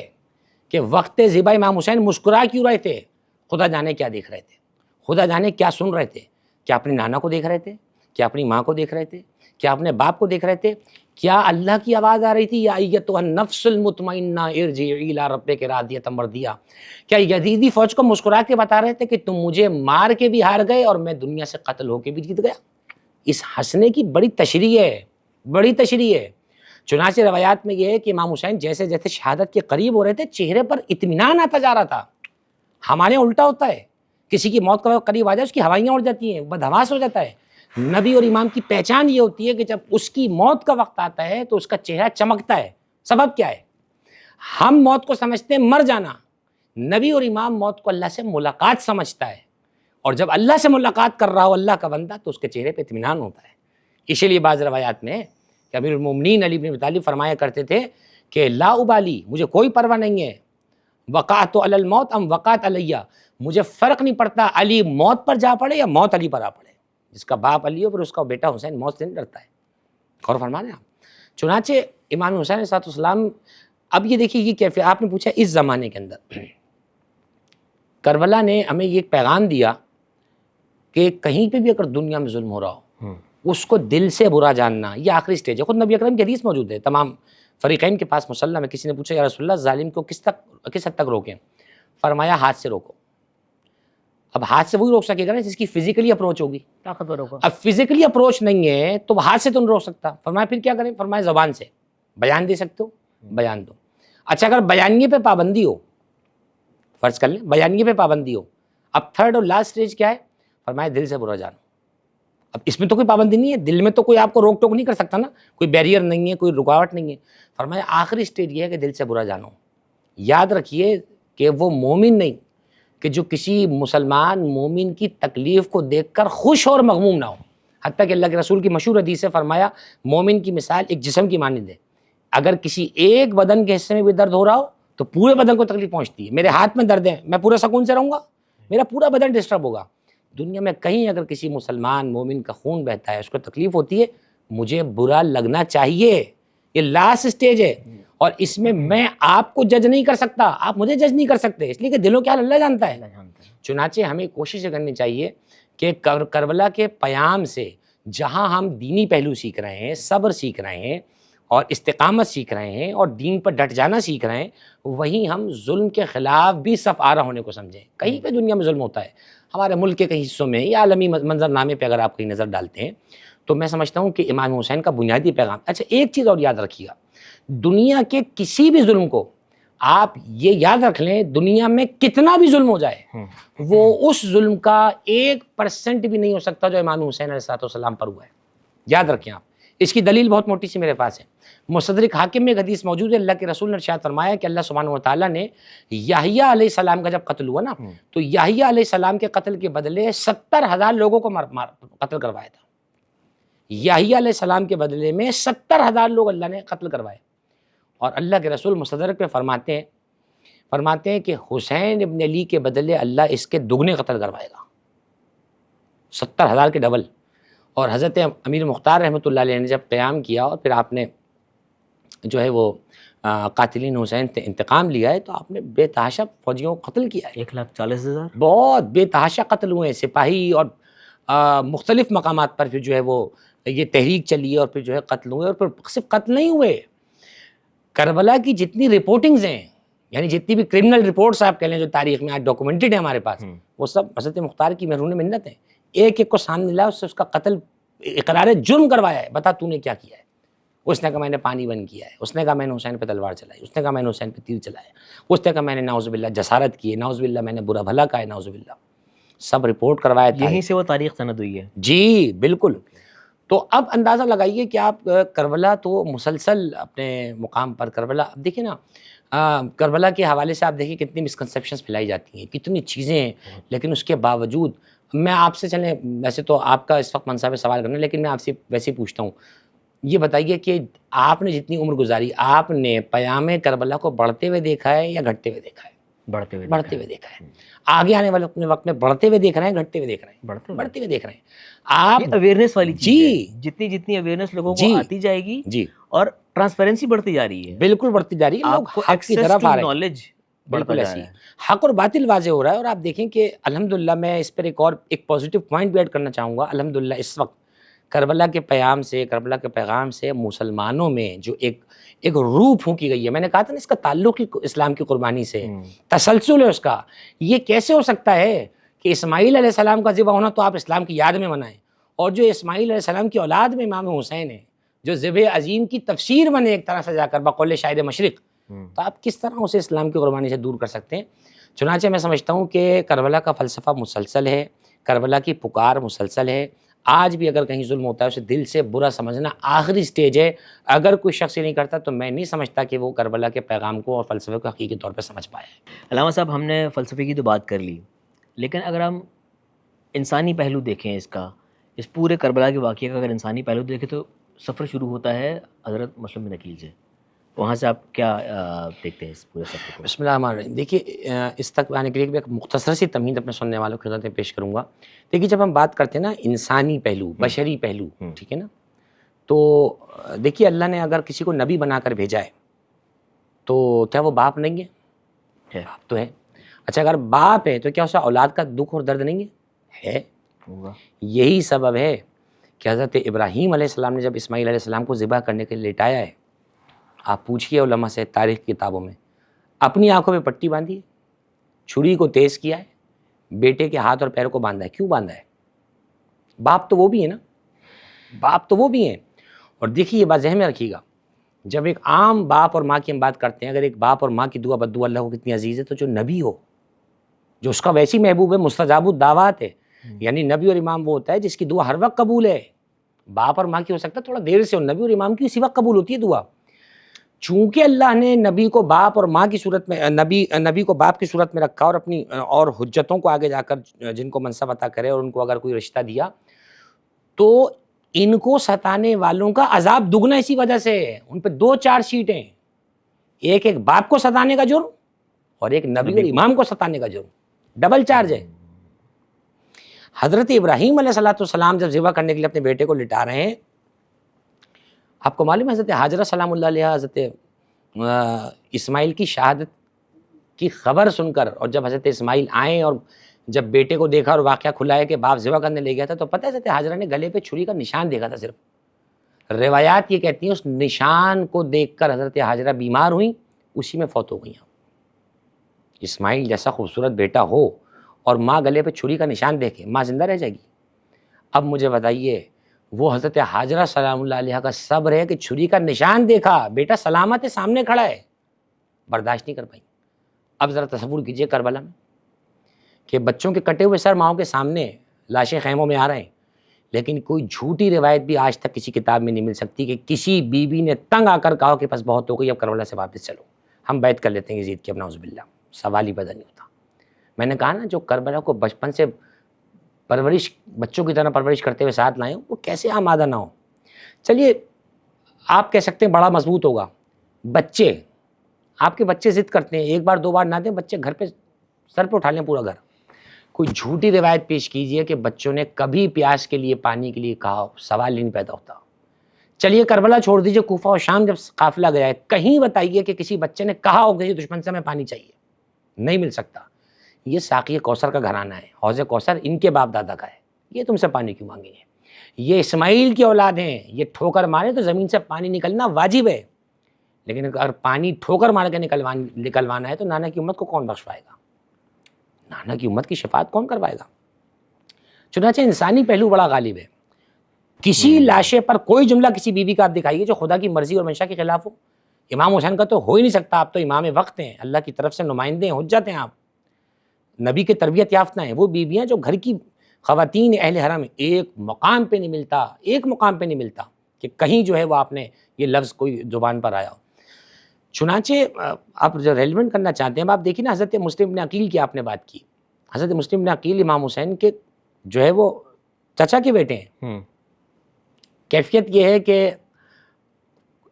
کہ وقت ذبح امام حسین مسکرا کیوں رہے تھے؟ خدا جانے کیا دیکھ رہے تھے, خدا جانے کیا سن رہے تھے. کیا اپنی نانا کو دیکھ رہے تھے؟ کیا اپنی ماں کو دیکھ رہے تھے؟ کیا اپنے باپ کو دیکھ رہے تھے؟ کیا اللہ کی آواز آ رہی تھی, یا ایتھا النفس المطمئنہ ارجعی الی ربک راضیۃ مرضیہ؟ کیا یزیدی فوج کو مسکرا کے بتا رہے تھے کہ تم مجھے مار کے بھی ہار گئے اور میں دنیا سے قتل ہو کے بھی جیت گیا؟ اس ہنسنے کی بڑی تشریح ہے, بڑی تشریح ہے. چنانچہ روایات میں یہ ہے کہ امام حسین جیسے جیسے شہادت کے قریب ہو رہے تھے چہرے پر اطمینان آتا جا رہا تھا. ہمارے الٹا ہوتا ہے, کسی کی موت کا قریب آ جائے اس کی ہوائیاں اڑ جاتی ہیں, بدحواس ہو جاتا ہے. نبی اور امام کی پہچان یہ ہوتی ہے کہ جب اس کی موت کا وقت آتا ہے تو اس کا چہرہ چمکتا ہے. سبب کیا ہے؟ ہم موت کو سمجھتے ہیں مر جانا, نبی اور امام موت کو اللہ سے ملاقات سمجھتا ہے, اور جب اللہ سے ملاقات کر رہا ہو اللہ کا بندہ تو اس کے چہرے پہ اطمینان ہوتا ہے. اسی لیے بعض روایات میں کہ امیر المومنین علی بن ابی طالب فرمایا کرتے تھے کہ لا ابالی, مجھے کوئی پرواہ نہیں ہے, وقعت علی الموت ام وقعت علیہ, مجھے فرق نہیں پڑتا علی موت پر جا پڑے یا موت علی پر آ پڑے. جس کا باپ علی ہو پھر اس کا بیٹا حسین موت سے نہیں ڈرتا ہے. غور فرما رہے ہیں آپ. چنانچہ امام حسین علیہ السلام, اب یہ دیکھیے یہ کیفیت, آپ نے پوچھا اس زمانے کے اندر کربلا نے ہمیں یہ پیغام دیا کہ کہیں پہ بھی اگر دنیا میں ظلم ہو رہا ہو اس کو دل سے برا جاننا, یہ آخری سٹیج ہے. خود نبی اکرم کی حدیث موجود ہے, تمام فریقین کے پاس مصلی میں کسی نے پوچھا یا رسول اللہ ظالم کو کس حد تک روکیں؟ فرمایا ہاتھ سے روکو. اب ہاتھ سے وہی روک سکے گا نا جس کی فزیکلی اپروچ ہوگی, طاقتور ہوگا. اب فزیکلی اپروچ نہیں ہے تو ہاتھ سے تو نہیں روک سکتا. فرمایا پھر کیا کریں؟ فرمایا زبان سے بیان دے سکتے ہو, بیان دو. اچھا اگر بیانیے پہ پابندی ہو, فرض کر لیں بیانیے پہ پابندی ہو, اب تھرڈ اور لاسٹ سٹیج کیا ہے؟ فرمایا دل سے برا جانو. اب اس میں تو کوئی پابندی نہیں ہے, دل میں تو کوئی آپ کو روک ٹوک نہیں کر سکتا نا, کوئی بیریئر نہیں ہے, کوئی رکاوٹ نہیں ہے. فرمایا آخری سٹیج یہ ہے کہ دل سے برا جانو. یاد رکھیے کہ وہ مومن نہیں کہ جو کسی مسلمان مومن کی تکلیف کو دیکھ کر خوش اور مغموم نہ ہو. حتیٰ کہ اللہ کے رسول کی مشہور حدیث سے فرمایا مومن کی مثال ایک جسم کی مانند ہے، اگر کسی ایک بدن کے حصے میں بھی درد ہو رہا ہو تو پورے بدن کو تکلیف پہنچتی ہے. میرے ہاتھ میں درد ہے، میں پورا سکون سے رہوں گا؟ میرا پورا بدن ڈسٹرب ہوگا. دنیا میں کہیں اگر کسی مسلمان مومن کا خون بہتا ہے، اس کو تکلیف ہوتی ہے، مجھے برا لگنا چاہیے. یہ لاسٹ سٹیج ہے، اور اس میں آپ کو جج نہیں کر سکتا، آپ مجھے جج نہیں کر سکتے، اس لیے کہ دلوں کے حال اللہ جانتا ہے. چنانچہ ہمیں کوشش کرنی چاہیے کہ کربلا کے پیام سے جہاں ہم دینی پہلو سیکھ رہے ہیں، صبر سیکھ رہے ہیں اور استقامت سیکھ رہے ہیں اور دین پر ڈٹ جانا سیکھ رہے ہیں، وہیں ہم ظلم کے خلاف بھی صف آرا ہونے کو سمجھیں. کہیں پہ دنیا میں ظلم ہوتا ہے، ہمارے ملک کے کئی حصوں میں یا عالمی منظرنامے پہ اگر آپ کہیں نظر ڈالتے ہیں تو میں سمجھتا ہوں کہ امام حسین کا بنیادی پیغام. اچھا ایک چیز اور یاد رکھیے گا، دنیا کے کسی بھی ظلم کو آپ یہ یاد رکھ لیں، دنیا میں کتنا بھی ظلم ہو جائے وہ اس ظلم کا 1% بھی نہیں ہو سکتا جو امام حسین علیہ السلام پر ہوا ہے. یاد رکھیں آپ. اس کی دلیل بہت موٹی سی میرے پاس ہے. مستدرک حاکم میں ایک حدیث موجود ہے، اللہ کے رسول نے ارشاد فرمایا کہ اللہ سبحانہ و تعالیٰ نے یحییٰ علیہ السلام کا جب قتل ہوا نا تو یحییٰ علیہ السلام کے قتل کے بدلے 70,000 لوگوں کو قتل کروایا تھا. یحییٰ علیہ السلام کے بدلے میں 70,000 لوگ اللہ نے قتل کروائے. اور اللہ کے رسول مستدرک پہ فرماتے ہیں کہ حسین ابن علی کے بدلے اللہ اس کے دگنے قتل کروائے گا، 70,000 کے ڈبل. اور حضرت امیر مختار رحمۃ اللہ علیہ نے جب قیام کیا اور پھر آپ نے جو ہے وہ قاتلین حسین سے انتقام لیا ہے تو آپ نے بے تحاشا فوجیوں کو قتل کیا ہے. 1,40,000 بہت بے تحاشا قتل ہوئے ہیں، سپاہی اور مختلف مقامات پر پھر جو ہے وہ یہ تحریک چلی ہے اور پھر جو ہے قتل ہوئے. اور پھر صرف قتل نہیں ہوئے، کربلا کی جتنی رپورٹنگز ہیں، یعنی جتنی بھی کرمنل رپورٹس آپ کہہ لیں جو تاریخ میں آج ڈاکومنٹڈ ہیں ہمارے پاس، وہ سب حضرت مختار کی محرون منت ہیں. ایک ایک کو سامنے لایا، اس سے اس کا قتل اقرار جرم کروایا ہے. بتا تو نے کیا کیا ہے؟ اس نے کہا میں نے پانی بند کیا ہے. اس نے کہا میں نے حسین پہ تلوار چلائی. اس نے کہا میں نے حسین پہ تیر چلایا. اس نے کہا میں نے نعوذ باللہ جسارت کی ہے، نعوذ باللہ میں نے برا بھلا کہا ہے، نعوذ باللہ. سب رپورٹ کروایا تھا. یہیں سے وہ تاریخ سند ہوئی ہے. جی بالکل. تو اب اندازہ لگائیے کہ آپ کربلا تو مسلسل اپنے مقام پر کربلا. اب دیکھیں نا کربلا کے حوالے سے آپ دیکھیں کتنی مسکنسیپشنز پھیلائی جاتی ہیں، کتنی چیزیں ہیں، لیکن اس کے باوجود میں آپ سے چلیں، ویسے تو آپ کا اس وقت منصب ہے سوال کرنا، لیکن میں آپ سے ویسے ہی پوچھتا ہوں، یہ بتائیے کہ آپ نے جتنی عمر گزاری آپ نے پیام کربلا کو بڑھتے ہوئے دیکھا ہے یا گھٹتے ہوئے دیکھا ہے؟ بڑھتے ہوئے دیکھا ہے. آگے آنے والے اپنے وقت میں بڑھتے ہوئے دیکھ رہے ہیں، گھٹتے ہوئے دیکھ رہے ہیں؟ بڑھتے ہوئے دیکھ رہے ہیں. آپ اویئرنیس والی چیز جی ہے، جتنی اویئرنیس لوگوں کو آتی جائے گی جی اور ٹرانسپیرنسی بڑھتی جا رہی ہے، بالکل بڑھتی جا رہی ہے. لوگ حق کی طرف آ رہے ہیں، نالج بالکل ایسی حق اور باطل واضح ہو رہا ہے. اور آپ دیکھیں کہ الحمدللہ میں اس پر ایک پازیٹیو پوائنٹ بھی ایڈ کرنا چاہوں گا. الحمدللہ اس وقت کربلا کے پیام سے، کربلا کے پیغام سے مسلمانوں میں جو ایک روح پھونکی گئی ہے. میں نے کہا تھا نا اس کا تعلق ہی اسلام کی قربانی سے، تسلسل ہے اس کا. یہ کیسے ہو سکتا ہے کہ اسماعیل علیہ السلام کا ذبح ہونا تو آپ اسلام کی یاد میں منائیں، اور جو اسماعیل علیہ السلام کی اولاد میں امام حسین ہے جو ذبح عظیم کی تفسیر بنے ایک طرح سے جا کر بقول شاعر مشرق، تو آپ کس طرح اسے اسلام کی قربانی سے دور کر سکتے ہیں؟ چنانچہ میں سمجھتا ہوں کہ کربلا کا فلسفہ مسلسل ہے، کربلا کی پکار مسلسل ہے. آج بھی اگر کہیں ظلم ہوتا ہے اسے دل سے برا سمجھنا آخری سٹیج ہے. اگر کوئی شخص یہ نہیں کرتا تو میں نہیں سمجھتا کہ وہ کربلا کے پیغام کو اور فلسفے کو حقیقی طور پہ سمجھ پایا ہے. علامہ صاحب، ہم نے فلسفے کی تو بات کر لی، لیکن اگر ہم انسانی پہلو دیکھیں اس پورے کربلا کے واقعے کا اگر انسانی پہلو دیکھیں تو سفر شروع ہوتا ہے حضرت مسلم بن عقیل سے. وہاں سے آپ کیا دیکھتے ہیں اس پورے سفر کو؟ بسم اللہ الرحمن الرحیم. دیکھیے اس تک آنے کے لیے ایک مختصر سی تمہید اپنے سننے والوں کی خدمت میں پیش کروں گا. دیکھیے جب ہم بات کرتے ہیں نا انسانی پہلو، بشری پہلو، ٹھیک ہے نا، تو دیکھیے اللہ نے اگر کسی کو نبی بنا کر بھیجا ہے تو کیا وہ باپ نہیں ہے؟ باپ تو ہے. اچھا اگر باپ ہے تو کیا اسے اولاد کا دکھ اور درد نہیں ہے؟ یہی سبب ہے کہ حضرت ابراہیم علیہ السلام نے جب اسماعیل علیہ السلام کو ذبح کرنے کے لیے لٹایا ہے، آپ پوچھئے علماء سے تاریخ کی کتابوں میں، اپنی آنکھوں پہ پٹی باندھی ہے، چھری کو تیز کیا ہے، بیٹے کے ہاتھ اور پیروں کو باندھا ہے. کیوں باندھا ہے؟ باپ تو وہ بھی ہے نا، باپ تو وہ بھی ہیں. اور دیکھیے یہ بات ذہن میں رکھیے گا، جب ایک عام باپ اور ماں کی ہم بات کرتے ہیں، اگر ایک باپ اور ماں کی دعا بدعا اللہ کو کتنی عزیز ہے، تو جو نبی ہو، جو اس کا ویسی محبوب ہے، مستجاب الدعوات ہے، یعنی نبی اور امام وہ ہوتا ہے جس کی دعا ہر وقت قبول ہے. باپ اور ماں کی ہو سکتا ہے تھوڑا دیر سے، اور نبی اور امام کی اسی وقت قبول ہوتی ہے دعا. چونکہ اللہ نے نبی کو باپ اور ماں کی صورت میں نبی کو باپ کی صورت میں رکھا اور اپنی اور حجتوں کو آگے جا کر جن کو منصب عطا کرے اور ان کو اگر کوئی رشتہ دیا تو ان کو ستانے والوں کا عذاب دگنا اسی وجہ سے ہے. ان پہ 2 چارج شیٹیں، ایک باپ کو ستانے کا جرم اور ایک نبی اور امام کو ستانے کا جرم، ڈبل چارج ہے. حضرت ابراہیم علیہ السلام جب ذبح کرنے کے لیے اپنے بیٹے کو لٹا رہے ہیں، آپ کو معلوم ہے حضرت حاجرہ سلام اللہ علیہ حضرت اسماعیل کی شہادت کی خبر سن کر، اور جب حضرت اسماعیل آئیں اور جب بیٹے کو دیکھا اور واقعہ کھلا ہے کہ باپ ذبح کرنے لے گیا تھا، تو پتہ ہے حضرت حاجرہ نے گلے پہ چھری کا نشان دیکھا تھا صرف. روایات یہ کہتی ہیں اس نشان کو دیکھ کر حضرت حاجرہ بیمار ہوئیں، اسی میں فوت ہو گئیں. اسماعیل جیسا خوبصورت بیٹا ہو اور ماں گلے پہ چھری کا نشان دیکھے، ماں زندہ رہ جائے گی؟ اب مجھے بتائیے، وہ حضرت حاجرہ سلام اللہ علیہ کا صبر ہے کہ چھری کا نشان دیکھا، بیٹا سلامت ہے، سامنے کھڑا ہے، برداشت نہیں کر پائیں. اب ذرا تصور کیجئے کربلا میں کہ بچوں کے کٹے ہوئے سر ماؤں کے سامنے، لاشیں خیموں میں آ رہے ہیں، لیکن کوئی جھوٹی روایت بھی آج تک کسی کتاب میں نہیں مل سکتی کہ کسی بیوی نے تنگ آ کر کہا کہ بس بہت ہو گئی، اب کربلا سے واپس چلو، ہم بیعت کر لیتے ہیں یزید کی، اب نعوذ باللہ. سوال ہی پیدا نہیں ہوتا. میں نے کہا نا، جو کربلا کو بچپن سے پرورش، بچوں کی طرح پرورش کرتے ہوئے ساتھ لائے، وہ کیسے آمادہ نہ ہو. چلیے آپ کہہ سکتے ہیں بڑا مضبوط ہوگا، بچے، آپ کے بچے ضد کرتے ہیں، ایک بار 2 بار نہ دیں، بچے گھر پہ سر پہ اٹھا لیں پورا گھر. کوئی جھوٹی روایت پیش کیجئے کہ بچوں نے کبھی پیاس کے لیے، پانی کے لیے کہا ہو، سوال ہی نہیں پیدا ہوتا. چلیے کربلا چھوڑ دیجئے، کوفہ اور شام جب قافلہ گیا ہے، کہیں بتائیے کہ کسی بچے نے کہا ہو کہ دشمن سے ہمیں پانی چاہیے؟ نہیں مل سکتا. یہ ساقی کوثر کا گھرانہ ہے، حوض کوثر ان کے باپ دادا کا ہے، یہ تم سے پانی کیوں مانگیں گے؟ یہ اسماعیل کی اولاد ہیں، یہ ٹھوکر مارے تو زمین سے پانی نکلنا واجب ہے، لیکن اگر پانی ٹھوکر مار کے نکلوانا ہے تو نانا کی امت کو کون بخشوائے گا؟ نانا کی امت کی شفاعت کون کروائے گا؟ چنانچہ انسانی پہلو بڑا غالب ہے. کسی لاشے پر کوئی جملہ کسی بیوی کا آپ دکھائیے جو خدا کی مرضی اور منشا کے خلاف ہو. امام حسین کا تو ہو ہی نہیں سکتا، آپ تو امام وقت ہیں، اللہ کی طرف سے نمائندے ہیں، حجت ہیں، آپ نبی کے تربیت یافتہ ہیں. وہ بیویاں جو گھر کی خواتین اہل حرم ہیں، ایک مقام پہ نہیں ملتا کہ کہیں جو ہے وہ آپ نے یہ لفظ کوئی زبان پر آیا ہو. چنانچہ آپ جو ریلیونٹ کرنا چاہتے ہیں، آپ دیکھیے نا، حضرت مسلم بن عقیل کی آپ نے بات کی. حضرت مسلم بن عقیل امام حسین کے جو ہے وہ چچا کے بیٹے ہیں. کیفیت یہ ہے کہ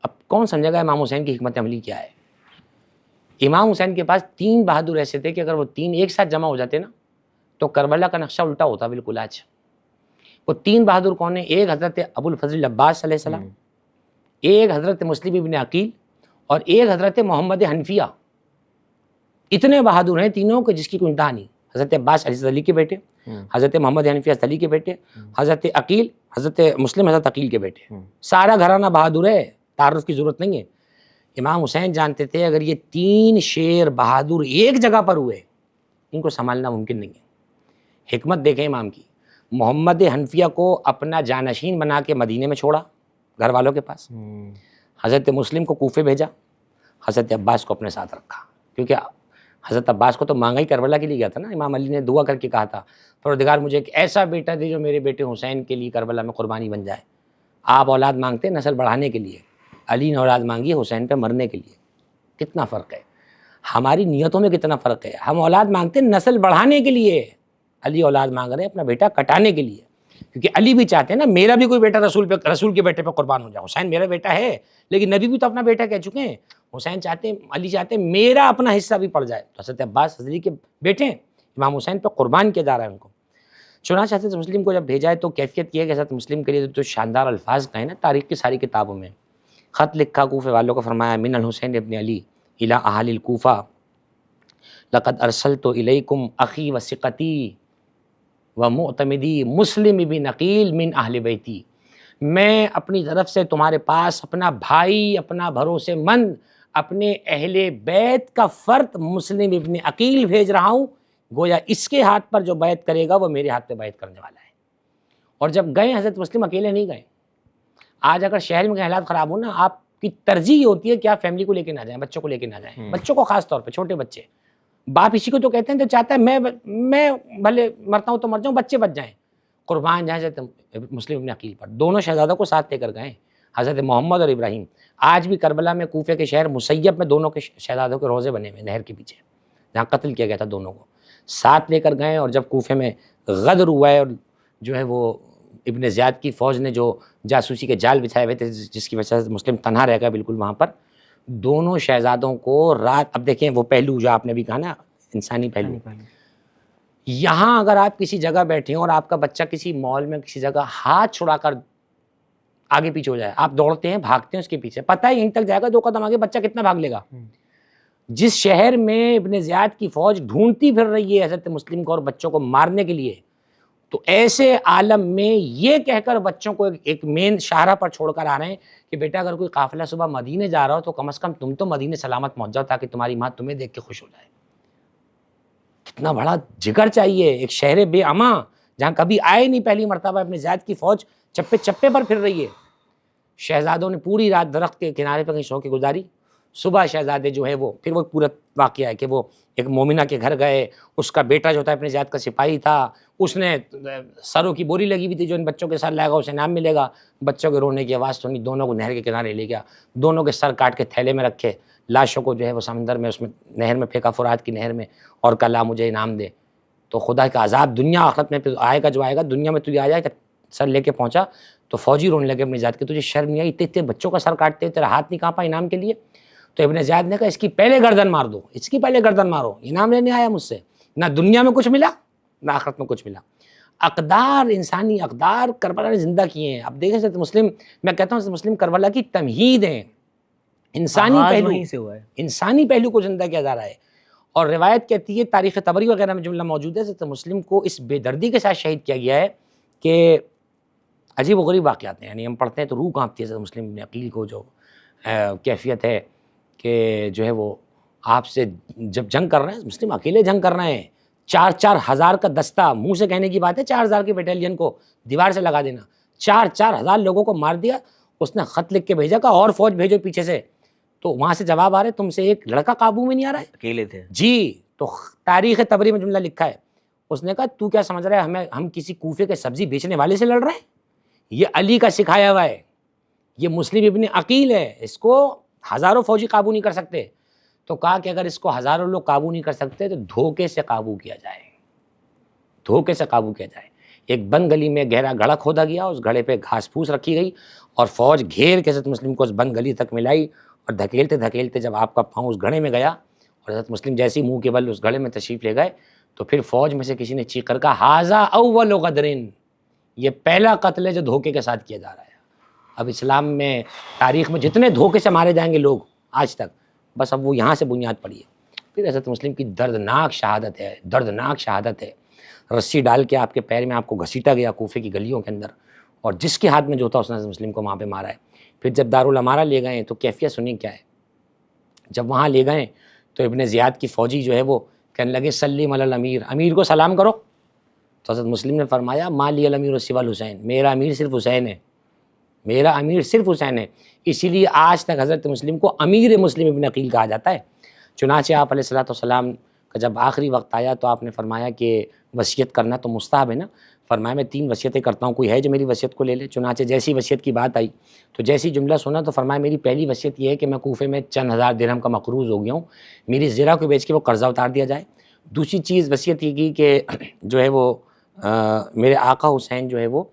اب کون سمجھے گا امام حسین کی حکمت عملی کیا ہے. امام حسین کے پاس 3 بہادر ایسے تھے کہ اگر وہ 3 ایک ساتھ جمع ہو جاتے نا تو کربلا کا نقشہ الٹا ہوتا بالکل. آج وہ 3 بہادر کون ہیں؟ ایک حضرت ابو الفضل عباس علیہ السلام، ایک حضرت مسلم ابن عقیل، اور ایک حضرت محمد حنفیہ. اتنے بہادر ہیں تینوں کہ جس کی کوئی انتہا نہیں. حضرت عباس حضرت علی کے بیٹے، حضرت محمد حنفیہ حضرت علی کے بیٹے، حضرت عقیل حضرت مسلم حضرت عقیل کے بیٹے. سارا گھرانہ بہادر ہے، تعارف کی ضرورت نہیں ہے. امام حسین جانتے تھے اگر یہ 3 شیر بہادر ایک جگہ پر ہوئے، ان کو سنبھالنا ممکن نہیں ہے. حکمت دیکھیں امام کی. محمد حنفیہ کو اپنا جانشین بنا کے مدینے میں چھوڑا گھر والوں کے پاس، حضرت مسلم کو کوفے بھیجا، حضرت عباس کو اپنے ساتھ رکھا، کیونکہ حضرت عباس کو تو مانگا ہی کربلا کے لیے گیا تھا نا. امام علی نے دعا کر کے کہا تھا، پروردگار مجھے ایک ایسا بیٹا دے جو میرے بیٹے حسین کے لیے کربلا میں قربانی بن جائے. آپ اولاد مانگتے ہیں نسل بڑھانے کے لیے، علی نے اولاد مانگی حسین پہ مرنے کے لیے. کتنا فرق ہے، ہماری نیتوں میں کتنا فرق ہے. ہم اولاد مانگتے ہیں نسل بڑھانے کے لیے، علی اولاد مانگ رہے ہیں اپنا بیٹا کٹانے کے لیے. کیونکہ علی بھی چاہتے ہیں نا میرا بھی کوئی بیٹا رسول کے بیٹے پہ قربان ہو جائے. حسین میرا بیٹا ہے لیکن نبی بھی تو اپنا بیٹا کہہ چکے ہیں. حسین چاہتے ہیں، علی چاہتے ہیں میرا اپنا حصہ بھی پڑ جائے. تو حضرت عباس حضرت علی کے بیٹے ہیں، امام حسین پہ قربان کیا جا رہا ہے ان کو. چنانچہ حضرت مسلم کو جب بھیجا ہے تو کیفیت یہ ہے کہ حضرت مسلم کے لیے تو شاندار الفاظ کہیں نا تاریخ کی ساری کتابوں میں. خط لکھا کوفے والوں کو، فرمایا من الحسین ابن علی الی اہل الکوفہ لقد ارسلت الیکم اخی و ثقتی و معتمدی مسلم ابن عقیل من اہل بیتی. میں اپنی طرف سے تمہارے پاس اپنا بھائی، اپنا بھروسے مند، اپنے اہل بیت کا فرد مسلم ابن عقیل بھیج رہا ہوں. گویا اس کے ہاتھ پر جو بیعت کرے گا وہ میرے ہاتھ پہ بیعت کرنے والا ہے. اور جب گئے حضرت مسلم اکیلے نہیں گئے. آج اگر شہر میں حالات خراب ہو نا، آپ کی ترجیح ہوتی ہے کہ آپ فیملی کو لے کے نہ جائیں، بچوں کو لے کے نہ جائیں. بچوں کو خاص طور پہ، چھوٹے بچے، باپ اسی کو تو کہتے ہیں تو چاہتا ہے میں بھلے مرتا ہوں تو مر جاؤں، بچے بچ جائیں. قربان جائیں حضرت مسلم ابن عقیل پر. دونوں شہزادوں کو ساتھ لے کر گئے، حضرت محمد اور ابراہیم. آج بھی کربلا میں کوفے کے شہر مسیب میں دونوں کے شہزادوں کے روضے بنے ہوئے نہر کے پیچھے، جہاں قتل کیا گیا تھا دونوں کو. ساتھ لے کر گئے، اور جب کوفے میں غدر ہوا ہے اور جو ہے وہ ابن زیاد کی فوج نے جو جاسوسی کے جال بچھائے ہوئے تھے جس کی وجہ سے مسلم تنہا رہ گیا بالکل وہاں پر، دونوں شہزادوں کو رات، اب دیکھیں وہ پہلو جو آپ نے بھی کہا نا انسانی پہلو، یہاں اگر آپ کسی جگہ بیٹھے ہیں اور آپ کا بچہ کسی مال میں کسی جگہ ہاتھ چھڑا کر آگے پیچھے ہو جائے، آپ دوڑتے ہیں بھاگتے ہیں اس کے پیچھے، پتہ ہے یہیں تک جائے گا، 2 قدم آگے بچہ کتنا بھاگ لے گا۔ جس شہر میں ابن زیاد کی فوج ڈھونڈتی پھر رہی ہے حضرت مسلم کو اور بچوں کو مارنے کے لیے، تو ایسے عالم میں یہ کہہ کر بچوں کو ایک مین شاہراہ پر چھوڑ کر آ رہے ہیں کہ بیٹا اگر کوئی قافلہ صبح مدینے جا رہا ہو تو کم از کم تم تو مدینے سلامت پہنچ جاؤ تاکہ تمہاری ماں تمہیں دیکھ کے خوش ہو جائے۔ کتنا بڑا جگر چاہیے، ایک شہر بے امان جہاں کبھی آئے نہیں پہلی مرتبہ ابن زیاد کی فوج چپے چپے پر پھر رہی ہے۔ شہزادوں نے پوری رات درخت کے کنارے پر کہیں سو کے گزاری، صبح شہزادے جو ہے وہ پھر وہ پورا واقعہ ہے کہ وہ ایک مومنہ کے گھر گئے، اس کا بیٹا جو تھا ابن زیاد کا سپاہی تھا، اس نے سروں کی بوری لگی ہوئی تھی جو ان بچوں کے سر لائے گا اسے انعام ملے گا، بچوں کے رونے کی آواز سنی، دونوں کو نہر کے کنارے لے گیا، دونوں کے سر کاٹ کے تھیلے میں رکھے، لاشوں کو جو ہے وہ سمندر میں اس میں نہر میں پھینکا، فرات کی نہر میں، اور کہا لا مجھے انعام دے۔ تو خدا کا عذاب دنیا آخرت میں پھر آئے گا، جو آئے گا دنیا میں تو یہ آ جائے کہ سر لے کے پہنچا تو فوجی رونے لگے ابن زیاد کے، تجھے شرم نہیں آئی، اتنے بچوں کا سر کاٹتے تیرا ہاتھ نہیں کانپا انعام کے لیے؟ تو ابن زیاد نے کہا اس کی پہلے گردن مار دو، اس کی پہلے گردن مارو، انعام لینے آیا مجھ سے، نہ دنیا میں کچھ ملا نہ آخرت میں کچھ ملا۔ اقدار، انسانی اقدار کربلا نے زندہ کیے ہیں۔ اب دیکھیں حضرت مسلم، میں کہتا ہوں حضرت مسلم کربلا کی تمہید ہیں، انسانی پہلو، وہیں سے ہوا ہے، انسانی پہلو کو زندہ کیا جا رہا ہے۔ اور روایت کہتی ہے، تاریخ طبری وغیرہ میں جملہ موجود ہے، حضرت مسلم کو اس بے دردی کے ساتھ شہید کیا گیا ہے کہ عجیب و غریب واقعات ہیں، یعنی ہم پڑھتے ہیں تو روح کانپتی ہے حضرت مسلم ابن عقیل کو جو کیفیت ہے کہ جو ہے وہ آپ سے جب جنگ کر رہے ہیں، مسلم اکیلے جنگ کر رہے ہیں، 4-4 ہزار کا دستہ، منہ سے کہنے کی بات ہے 4 ہزار کے بیٹیلین کو دیوار سے لگا دینا، 4-4 ہزار لوگوں کو مار دیا۔ اس نے خط لکھ کے بھیجا کہ اور فوج بھیجو پیچھے سے، تو وہاں سے جواب آ رہے تم سے ایک لڑکا قابو میں نہیں آ رہا ہے، اکیلے تھے جی۔ تو تاریخ طبری میں جملہ لکھا ہے، اس نے کہا تو کیا سمجھ رہا ہے ہم کسی کوفے کے سبزی بیچنے والے سے لڑ رہے ہیں؟ یہ علی کا سکھایا ہوا ہے، یہ مسلم ابن عقیل ہے، اس کو ہزاروں فوجی قابو نہیں کر سکتے۔ تو کہا کہ اگر اس کو ہزاروں لوگ قابو نہیں کر سکتے تو دھوکے سے قابو کیا جائے، دھوکے سے قابو کیا جائے۔ ایک بند گلی میں گہرا گڑھا کھودا گیا، اس گڑھے پہ گھاس پھوس رکھی گئی اور فوج گھیر کے حضرت مسلم کو اس بند گلی تک ملائی، اور دھکیلتے دھکیلتے جب آپ کا پاؤں اس گڑھے میں گیا اور حضرت مسلم جیسے ہی منہ کے بل اس گڑھے میں تشریف لے گئے، تو پھر فوج میں سے کسی نے چیخ کر کہا ھذا اول غدر، یہ پہلا قتل ہے جو دھوکے کے ساتھ کیا جا رہا ہے۔ اب اسلام میں تاریخ میں جتنے دھوکے سے مارے جائیں گے لوگ آج تک، بس اب وہ یہاں سے بنیاد پڑی ہے۔ پھر حضرت مسلم کی دردناک شہادت ہے، دردناک شہادت ہے، رسی ڈال کے آپ کے پیر میں آپ کو گھسیٹا گیا کوفے کی گلیوں کے اندر، اور جس کے ہاتھ میں جو تھا اس نے حضرت مسلم کو وہاں پہ مارا ہے۔ پھر جب دارالامارہ لے گئے تو کیفیت سنی کیا ہے، جب وہاں لے گئے تو ابن زیاد کی فوجی جو ہے وہ کہنے لگے سلم علی الامیر، امیر کو سلام کرو۔ تو حضرت مسلم نے فرمایا ما لی الامیر سوی الحسین، میرا امیر صرف حسین ہے، میرا امیر صرف حسین ہے، اسی لیے آج تک حضرت مسلم کو امیر مسلم ابن عقیل کہا جاتا ہے۔ چنانچہ آپ علیہ الصلوۃ والسلام کا جب آخری وقت آیا تو آپ نے فرمایا کہ وصیت کرنا تو مستحب ہے نا، فرمایا میں 3 وصیتیں کرتا ہوں، کوئی ہے جو میری وصیت کو لے لے۔ چنانچہ جیسی وصیت کی بات آئی تو جیسی جملہ سنا تو فرمایا میری پہلی وصیت یہ ہے کہ میں کوفے میں چند ہزار درہم کا مقروض ہو گیا ہوں، میری زرہ کو بیچ کے وہ قرضہ اتار دیا جائے۔ دوسری چیز وصیت یہ کی کہ جو ہے وہ میرے آقا حسین جو ہے وہ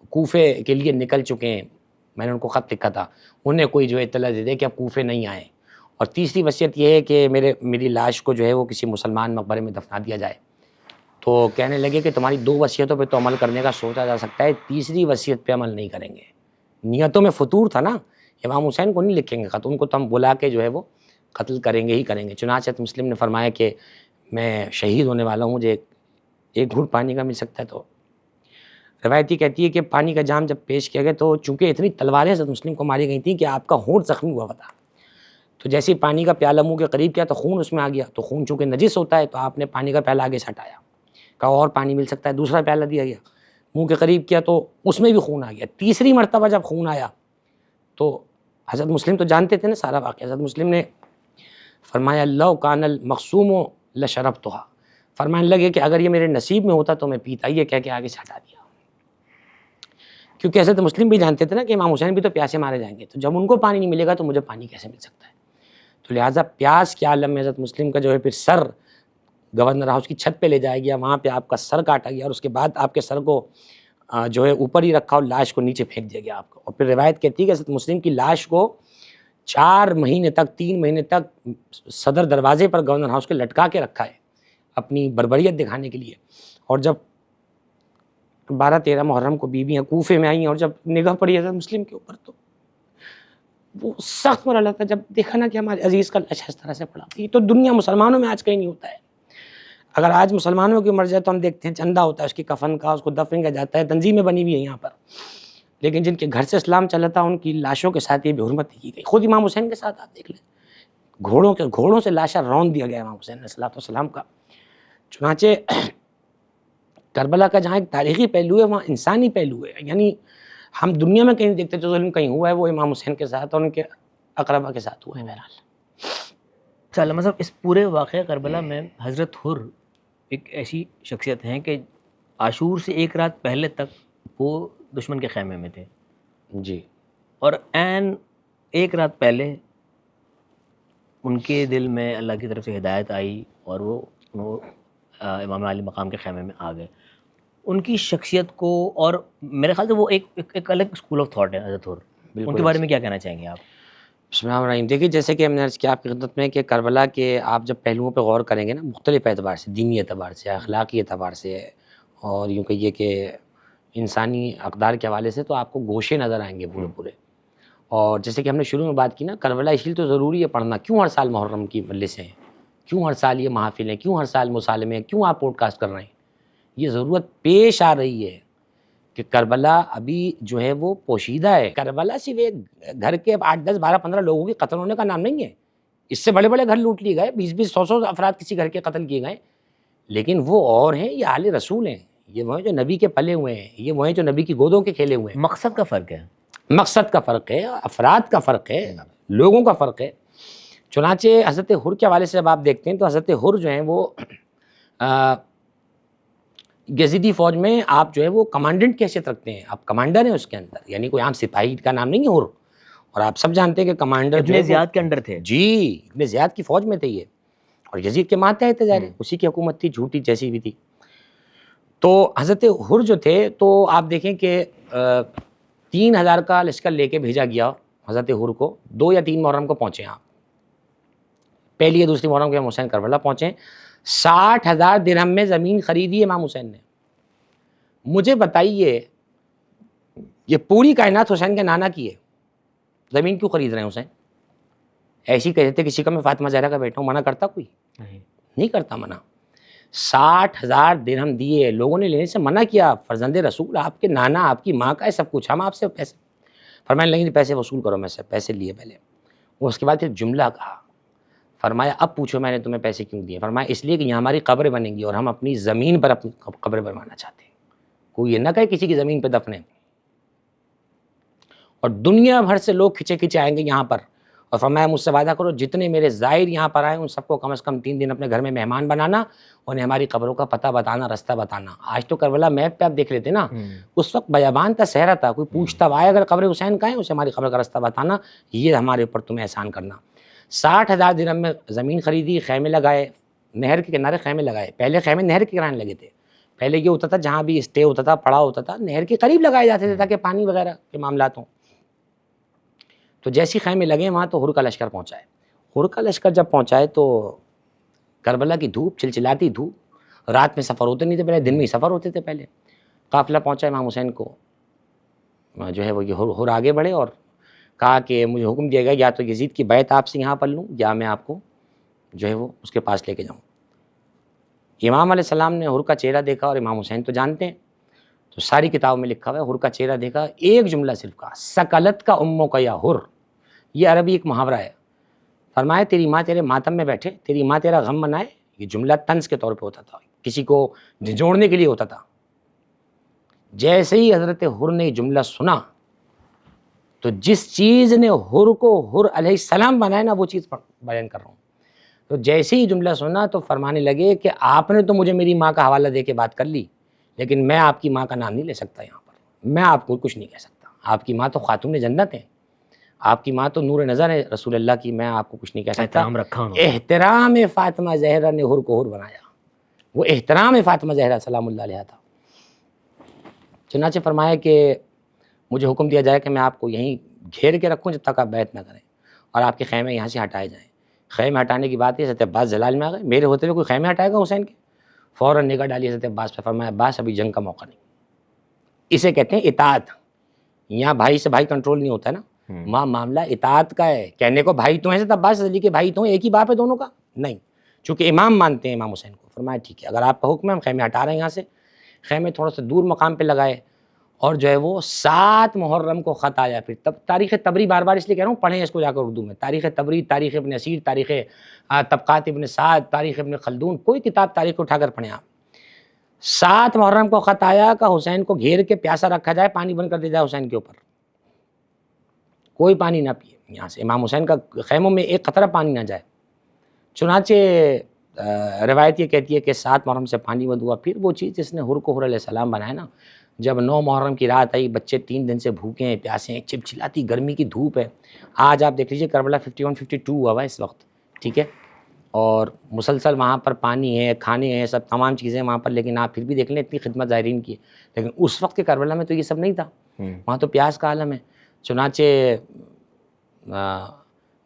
کوفے کے لیے نکل چکے ہیں، میں نے ان کو خط لکھا تھا، انہیں کوئی جو اطلاع دے دے کہ اب کوفے نہیں آئیں۔ اور تیسری وصیت یہ ہے کہ میری لاش کو جو ہے وہ کسی مسلمان مقبرے میں دفنا دیا جائے۔ تو کہنے لگے کہ تمہاری 2 وصیتوں پہ تو عمل کرنے کا سوچا جا سکتا ہے، تیسری وصیت پہ عمل نہیں کریں گے۔ نیتوں میں فطور تھا نا، امام حسین کو نہیں لکھیں گے خط، ان کو تو ہم بلا کے جو ہے وہ قتل کریں گے ہی کریں گے۔ چنانچہ مسلم نے فرمایا کہ میں شہید ہونے والا ہوں، مجھے ایک گھونٹ پانی کا مل سکتا ہے۔ تو روایت یہ کہتی ہے کہ پانی کا جام جب پیش کیا گیا تو چونکہ اتنی تلواریں حضرت مسلم کو ماری گئی تھیں کہ آپ کا ہونٹ زخمی ہوا تھا، تو جیسے ہی پانی کا پیالہ منہ کے قریب کیا تو خون اس میں آ گیا، تو خون چونکہ نجس ہوتا ہے تو آپ نے پانی کا پیالہ آگے سے ہٹایا، کہا اور پانی مل سکتا ہے، دوسرا پیالہ دیا گیا، منہ کے قریب کیا تو اس میں بھی خون آ گیا۔ تیسری مرتبہ جب خون آیا تو حضرت مسلم تو جانتے تھے نا سارا واقعہ، حضرت مسلم نے فرمایا لو کان المقسوم لشربتھا، فرمانے لگے کہ اگر یہ میرے نصیب میں ہوتا تو میں پیتا، یہ کہہ کے آگے سے ہٹا دیا، کیونکہ حضرت مسلم بھی جانتے تھے نا کہ امام حسین بھی تو پیاسے مارے جائیں گے، تو جب ان کو پانی نہیں ملے گا تو مجھے پانی کیسے مل سکتا ہے۔ تو لہٰذا پیاس کے عالم میں حضرت مسلم کا جو ہے پھر سر گورنر ہاؤس کی چھت پہ لے جایا گیا، وہاں پہ آپ کا سر کاٹا گیا، اور اس کے بعد آپ کے سر کو جو ہے اوپر ہی رکھا اور لاش کو نیچے پھینک دیا گیا آپ کو. اور پھر روایت کہتی ہے کہ حضرت مسلم کی لاش کو 4 مہینے تک 3 مہینے تک صدر دروازے پر گورنر ہاؤس کے لٹکا کے رکھا ہے اپنی بربریت دکھانے کے لیے. اور جب 12-13 محرم کو بیویاں کوفے میں آئیں اور جب نگاہ پڑی حضرت مسلم کے اوپر تو وہ سخت مرحلہ تھا جب دیکھا نا کہ ہمارے عزیز کا لاش اس طرح سے پڑا. یہ تو دنیا مسلمانوں میں آج کہیں نہیں ہوتا ہے. اگر آج مسلمانوں کی مر جائے تو ہم دیکھتے ہیں چندہ ہوتا ہے اس کی کفن کا, اس کو دفن کیا جاتا ہے, تنظیمیں بنی ہوئی ہیں یہاں پر. لیکن جن کے گھر سے اسلام چلا تھا ان کی لاشوں کے ساتھ یہ بے حرمتی کی گئی. خود امام حسین کے ساتھ آپ دیکھ لیں, گھوڑوں سے لاشیں رون دیا گیا امام حسین علیہ السلام کا. چنانچہ کربلا کا جہاں ایک تاریخی پہلو ہے وہاں انسانی پہلو ہے. یعنی ہم دنیا میں کہیں دیکھتے جو ظلم کہیں ہوا ہے وہ امام حسین کے ساتھ اور ان کے اقربا کے ساتھ ہوا ہے. بہرحال چلو مطلب اس پورے واقعہ کربلا میں حضرت حر ایک ایسی شخصیت ہیں کہ عاشور سے 1 رات پہلے تک وہ دشمن کے خیمے میں تھے جی, اور عین 1 رات پہلے ان کے دل میں اللہ کی طرف سے ہدایت آئی اور وہ امام علی مقام کے خیمے میں آ گئے. ان کی شخصیت کو اور میرے خیال سے وہ ایک الگ اسکول آف تھاٹ ہے حضرت حر. ان کے بارے میں کیا کہنا چاہیں گے آپ؟ بسم اللہ الرحمن الرحیم. دیکھیے جیسے کہ ہم نے عرض کیا آپ کی خدمت میں کہ کربلا کے آپ جب پہلوؤں پہ غور کریں گے نا مختلف اعتبار سے, دینی اعتبار سے, اخلاقی اعتبار سے اور یوں کہیے کہ انسانی اقدار کے حوالے سے, تو آپ کو گوشے نظر آئیں گے پورے. اور جیسے کہ ہم نے شروع میں بات کی نا کربلا اس لیے تو ضروری ہے پڑھنا. کیوں ہر سال محرم کی مجلسیں ہیں, کیوں ہر سال یہ محافل ہیں, کیوں ہر سال مصالمے ہیں, کیوں آپ پوڈ کاسٹ کر رہے ہیں؟ یہ ضرورت پیش آ رہی ہے کہ کربلا ابھی جو ہے وہ پوشیدہ ہے. کربلا صرف ایک گھر کے 8, 10, 12, 15 لوگوں کے قتل ہونے کا نام نہیں ہے. اس سے بڑے بڑے گھر لوٹ لیے گئے, 20, 100 افراد کسی گھر کے قتل کیے گئے. لیکن وہ اور ہیں, یہ آل رسول ہیں, یہ وہ ہیں جو نبی کے پلے ہوئے ہیں, یہ وہ ہیں جو نبی کی گودوں کے کھیلے ہوئے ہیں. مقصد کا فرق ہے, مقصد کا فرق ہے, افراد کا فرق ہے, لوگوں کا فرق ہے. چنانچہ حضرت حر کے حوالے سے جب آپ دیکھتے ہیں تو حضرت حر جو ہیں وہ یزیدی فوج میں آپ جو ہے وہ کمانڈنٹ کی حیثیت رکھتے ہیں. آپ کمانڈر ہیں اس کے اندر, یعنی کوئی عام سپاہی کا نام نہیں ہے حر. اور آپ سب جانتے ہیں کہ کمانڈر ابن زیاد کے انڈر تھے. جی, ابن زیاد کی فوج میں تھے یہ, اور یزید کے ماتحت تھے, ظاہر اسی کی حکومت تھی, جھوٹی جیسی بھی تھی. تو حضرت حر جو تھے تو آپ دیکھیں کہ 3000 کا لشکر لے کے بھیجا گیا حضرت حر کو. 2 یا 3 محرم کو پہنچے آپ, پہلی یا دوسری محرم کو امام حسین کربلا پہنچے. 60,000 درہم میں زمین خریدی امام حسین نے. مجھے بتائیے یہ پوری کائنات حسین کے نانا کی ہے, زمین کیوں خرید رہے ہیں حسین؟ ایسی کہتے تھے کسی کا میں فاطمہ زہرا کا بیٹا ہوں, منع کرتا کوئی؟ نہیں کرتا منع. 60,000 درہم دیے, لوگوں نے لینے سے منع کیا. فرزند رسول, آپ کے نانا, آپ کی ماں کا ہے سب کچھ, ہم آپ سے پیسے فرمانے لگے پیسے وصول کرو. میں سے پیسے لیے پہلے, وہ اس کے بعد پھر جملہ کہا, فرمایا اب پوچھو میں نے تمہیں پیسے کیوں دیے؟ فرمایا اس لیے کہ یہاں ہماری قبریں بنیں گی اور ہم اپنی زمین پر اپنی قبریں بنوانا چاہتے ہیں. کوئی یہ نہ کہے کسی کی زمین پہ دفنیں. اور دنیا بھر سے لوگ کھچے کھچے آئیں گے یہاں پر, اور فرمایا مجھ سے وعدہ کرو جتنے میرے زائر یہاں پر آئے ان سب کو کم از کم 3 دن اپنے گھر میں مہمان بنانا, انہیں ہماری قبروں کا پتہ بتانا, رستہ بتانا. آج تو کربلا میپ پہ آپ دیکھ لیتے نا, اس وقت بیابان تھا, صحرا تھا, کوئی پوچھتا آئے اگر قبر حسین کا ہے اسے ہماری قبر کا رستہ بتانا, یہ ہمارے اوپر تمہیں احسان کرنا. 60,000 درہم میں زمین خریدی, خیمے لگائے, نہر کے کنارے خیمے لگائے. پہلے خیمے نہر کے کنارے لگے تھے. پہلے یہ ہوتا تھا جہاں بھی اسٹے ہوتا تھا, پڑا ہوتا تھا, نہر کے قریب لگائے جاتے تھے تاکہ پانی وغیرہ کے معاملات ہوں. تو جیسی خیمے لگے وہاں تو حر کا لشکر پہنچا ہے. حر کا لشکر جب پہنچا ہے تو کربلا کی دھوپ, چلچلاتی دھوپ, رات میں سفر ہوتے نہیں تھے پہلے, دن میں ہی سفر ہوتے تھے پہلے. قافلہ پہنچا امام حسین کو جو ہے وہ یہ حر آگے بڑھے اور کہا کہ مجھے حکم دیا گیا یا تو یزید کی بیعت آپ سے یہاں پر لوں یا میں آپ کو جو ہے وہ اس کے پاس لے کے جاؤں. امام علیہ السلام نے حر کا چہرہ دیکھا, اور امام حسین تو جانتے ہیں, تو ساری کتابوں میں لکھا ہوا ہے, حر کا چہرہ دیکھا, ایک جملہ صرف کہا, سکلت کا اموں کا یا حر. یہ عربی ایک محاورہ ہے. فرمایا تیری ماں تیرے ماتم میں بیٹھے, تیری ماں تیرا غم منائے. یہ جملہ طنز کے طور پہ ہوتا تھا, کسی کو جھنجھوڑنے کے لیے ہوتا تھا. جیسے ہی حضرت حر نے یہ جملہ سنا تو جس چیز نے حر کو حر علیہ السلام بنایا نا وہ چیز بیان کر رہا ہوں. تو جیسے ہی جملہ سنا تو فرمانے لگے کہ آپ نے تو مجھے میری ماں کا حوالہ دے کے بات کر لی, لیکن میں آپ کی ماں کا نام نہیں لے سکتا یہاں پر, میں آپ کو کچھ نہیں کہہ سکتا. آپ کی ماں تو خاتون جنت ہے, آپ کی ماں تو نور نظر ہے رسول اللہ کی, میں آپ کو کچھ نہیں کہہ سکتا. احترام فاطمہ زہرا نے حر کو حر بنایا, وہ احترام فاطمہ زہرا سلام اللہ علیہا تھا. چنانچہ فرمایا کہ مجھے حکم دیا جائے کہ میں آپ کو یہیں گھیر کے رکھوں جب تک آپ بیعت نہ کریں اور آپ کے خیمے یہاں سے ہٹائے جائیں۔ خیمے ہٹانے کی بات ہے، حضرت عباس جلال میں آ گئے، میرے ہوتے ہوئے کوئی خیمے ہٹائے گا حسین کے؟ فوراً نگاہ ڈالی حضرت عباس پہ، فرمایا عباس ابھی جنگ کا موقع نہیں۔ اسے کہتے ہیں اطاعت۔ یہاں بھائی سے بھائی کنٹرول نہیں ہوتا ہے نا، وہاں معاملہ اطاعت کا ہے۔ کہنے کو بھائی تو ہیں حضرت عباس علی کے بھائی تو ہیں، ایک ہی باپ ہے دونوں کا، نہیں، چونکہ امام مانتے ہیں امام حسین کو۔ فرمایا ٹھیک ہے، اگر آپ کا حکم ہے ہم خیمے ہٹا رہے ہیں یہاں سے۔ خیمے تھوڑا سا دور مقام پہ لگائے اور جو ہے وہ 7 محرم کو خط آیا۔ پھر تب تاریخ طبری بار بار اس لیے کہہ رہا ہوں، پڑھیں اس کو جا کر اردو میں، تاریخ طبری، تاریخ ابن اسیر، تاریخ طبقات ابن سعد، تاریخ ابن خلدون، کوئی کتاب تاریخ اٹھا کر پڑھیں آپ۔ 7 محرم کو خط آیا کہ حسین کو گھیر کے پیاسا رکھا جائے، پانی بند کر دیا جائے حسین کے اوپر، کوئی پانی نہ پیے یہاں سے، امام حسین کا خیموں میں ایک قطرہ پانی نہ جائے۔ چنانچہ روایت یہ کہتی ہے کہ 7 محرم سے پانی بند ہوا۔ پھر وہ چیز جس نے حر کو حر علیہ السلام بنایا نا، جب 9 محرم کی رات آئی، بچے 3 دن سے بھوکے ہیں، پیاسے ہیں، چلچلاتی گرمی کی دھوپ ہے۔ آج آپ دیکھ لیجیے کربلا 51 52 ہوا ہوا ہے اس وقت، ٹھیک ہے، اور مسلسل وہاں پر پانی ہے، کھانے ہیں، سب تمام چیزیں وہاں پر، لیکن آپ پھر بھی دیکھ لیں اتنی خدمت زائرین کی، لیکن اس وقت کے کربلا میں تو یہ سب نہیں تھا، وہاں تو پیاس کا عالم ہے۔ چنانچہ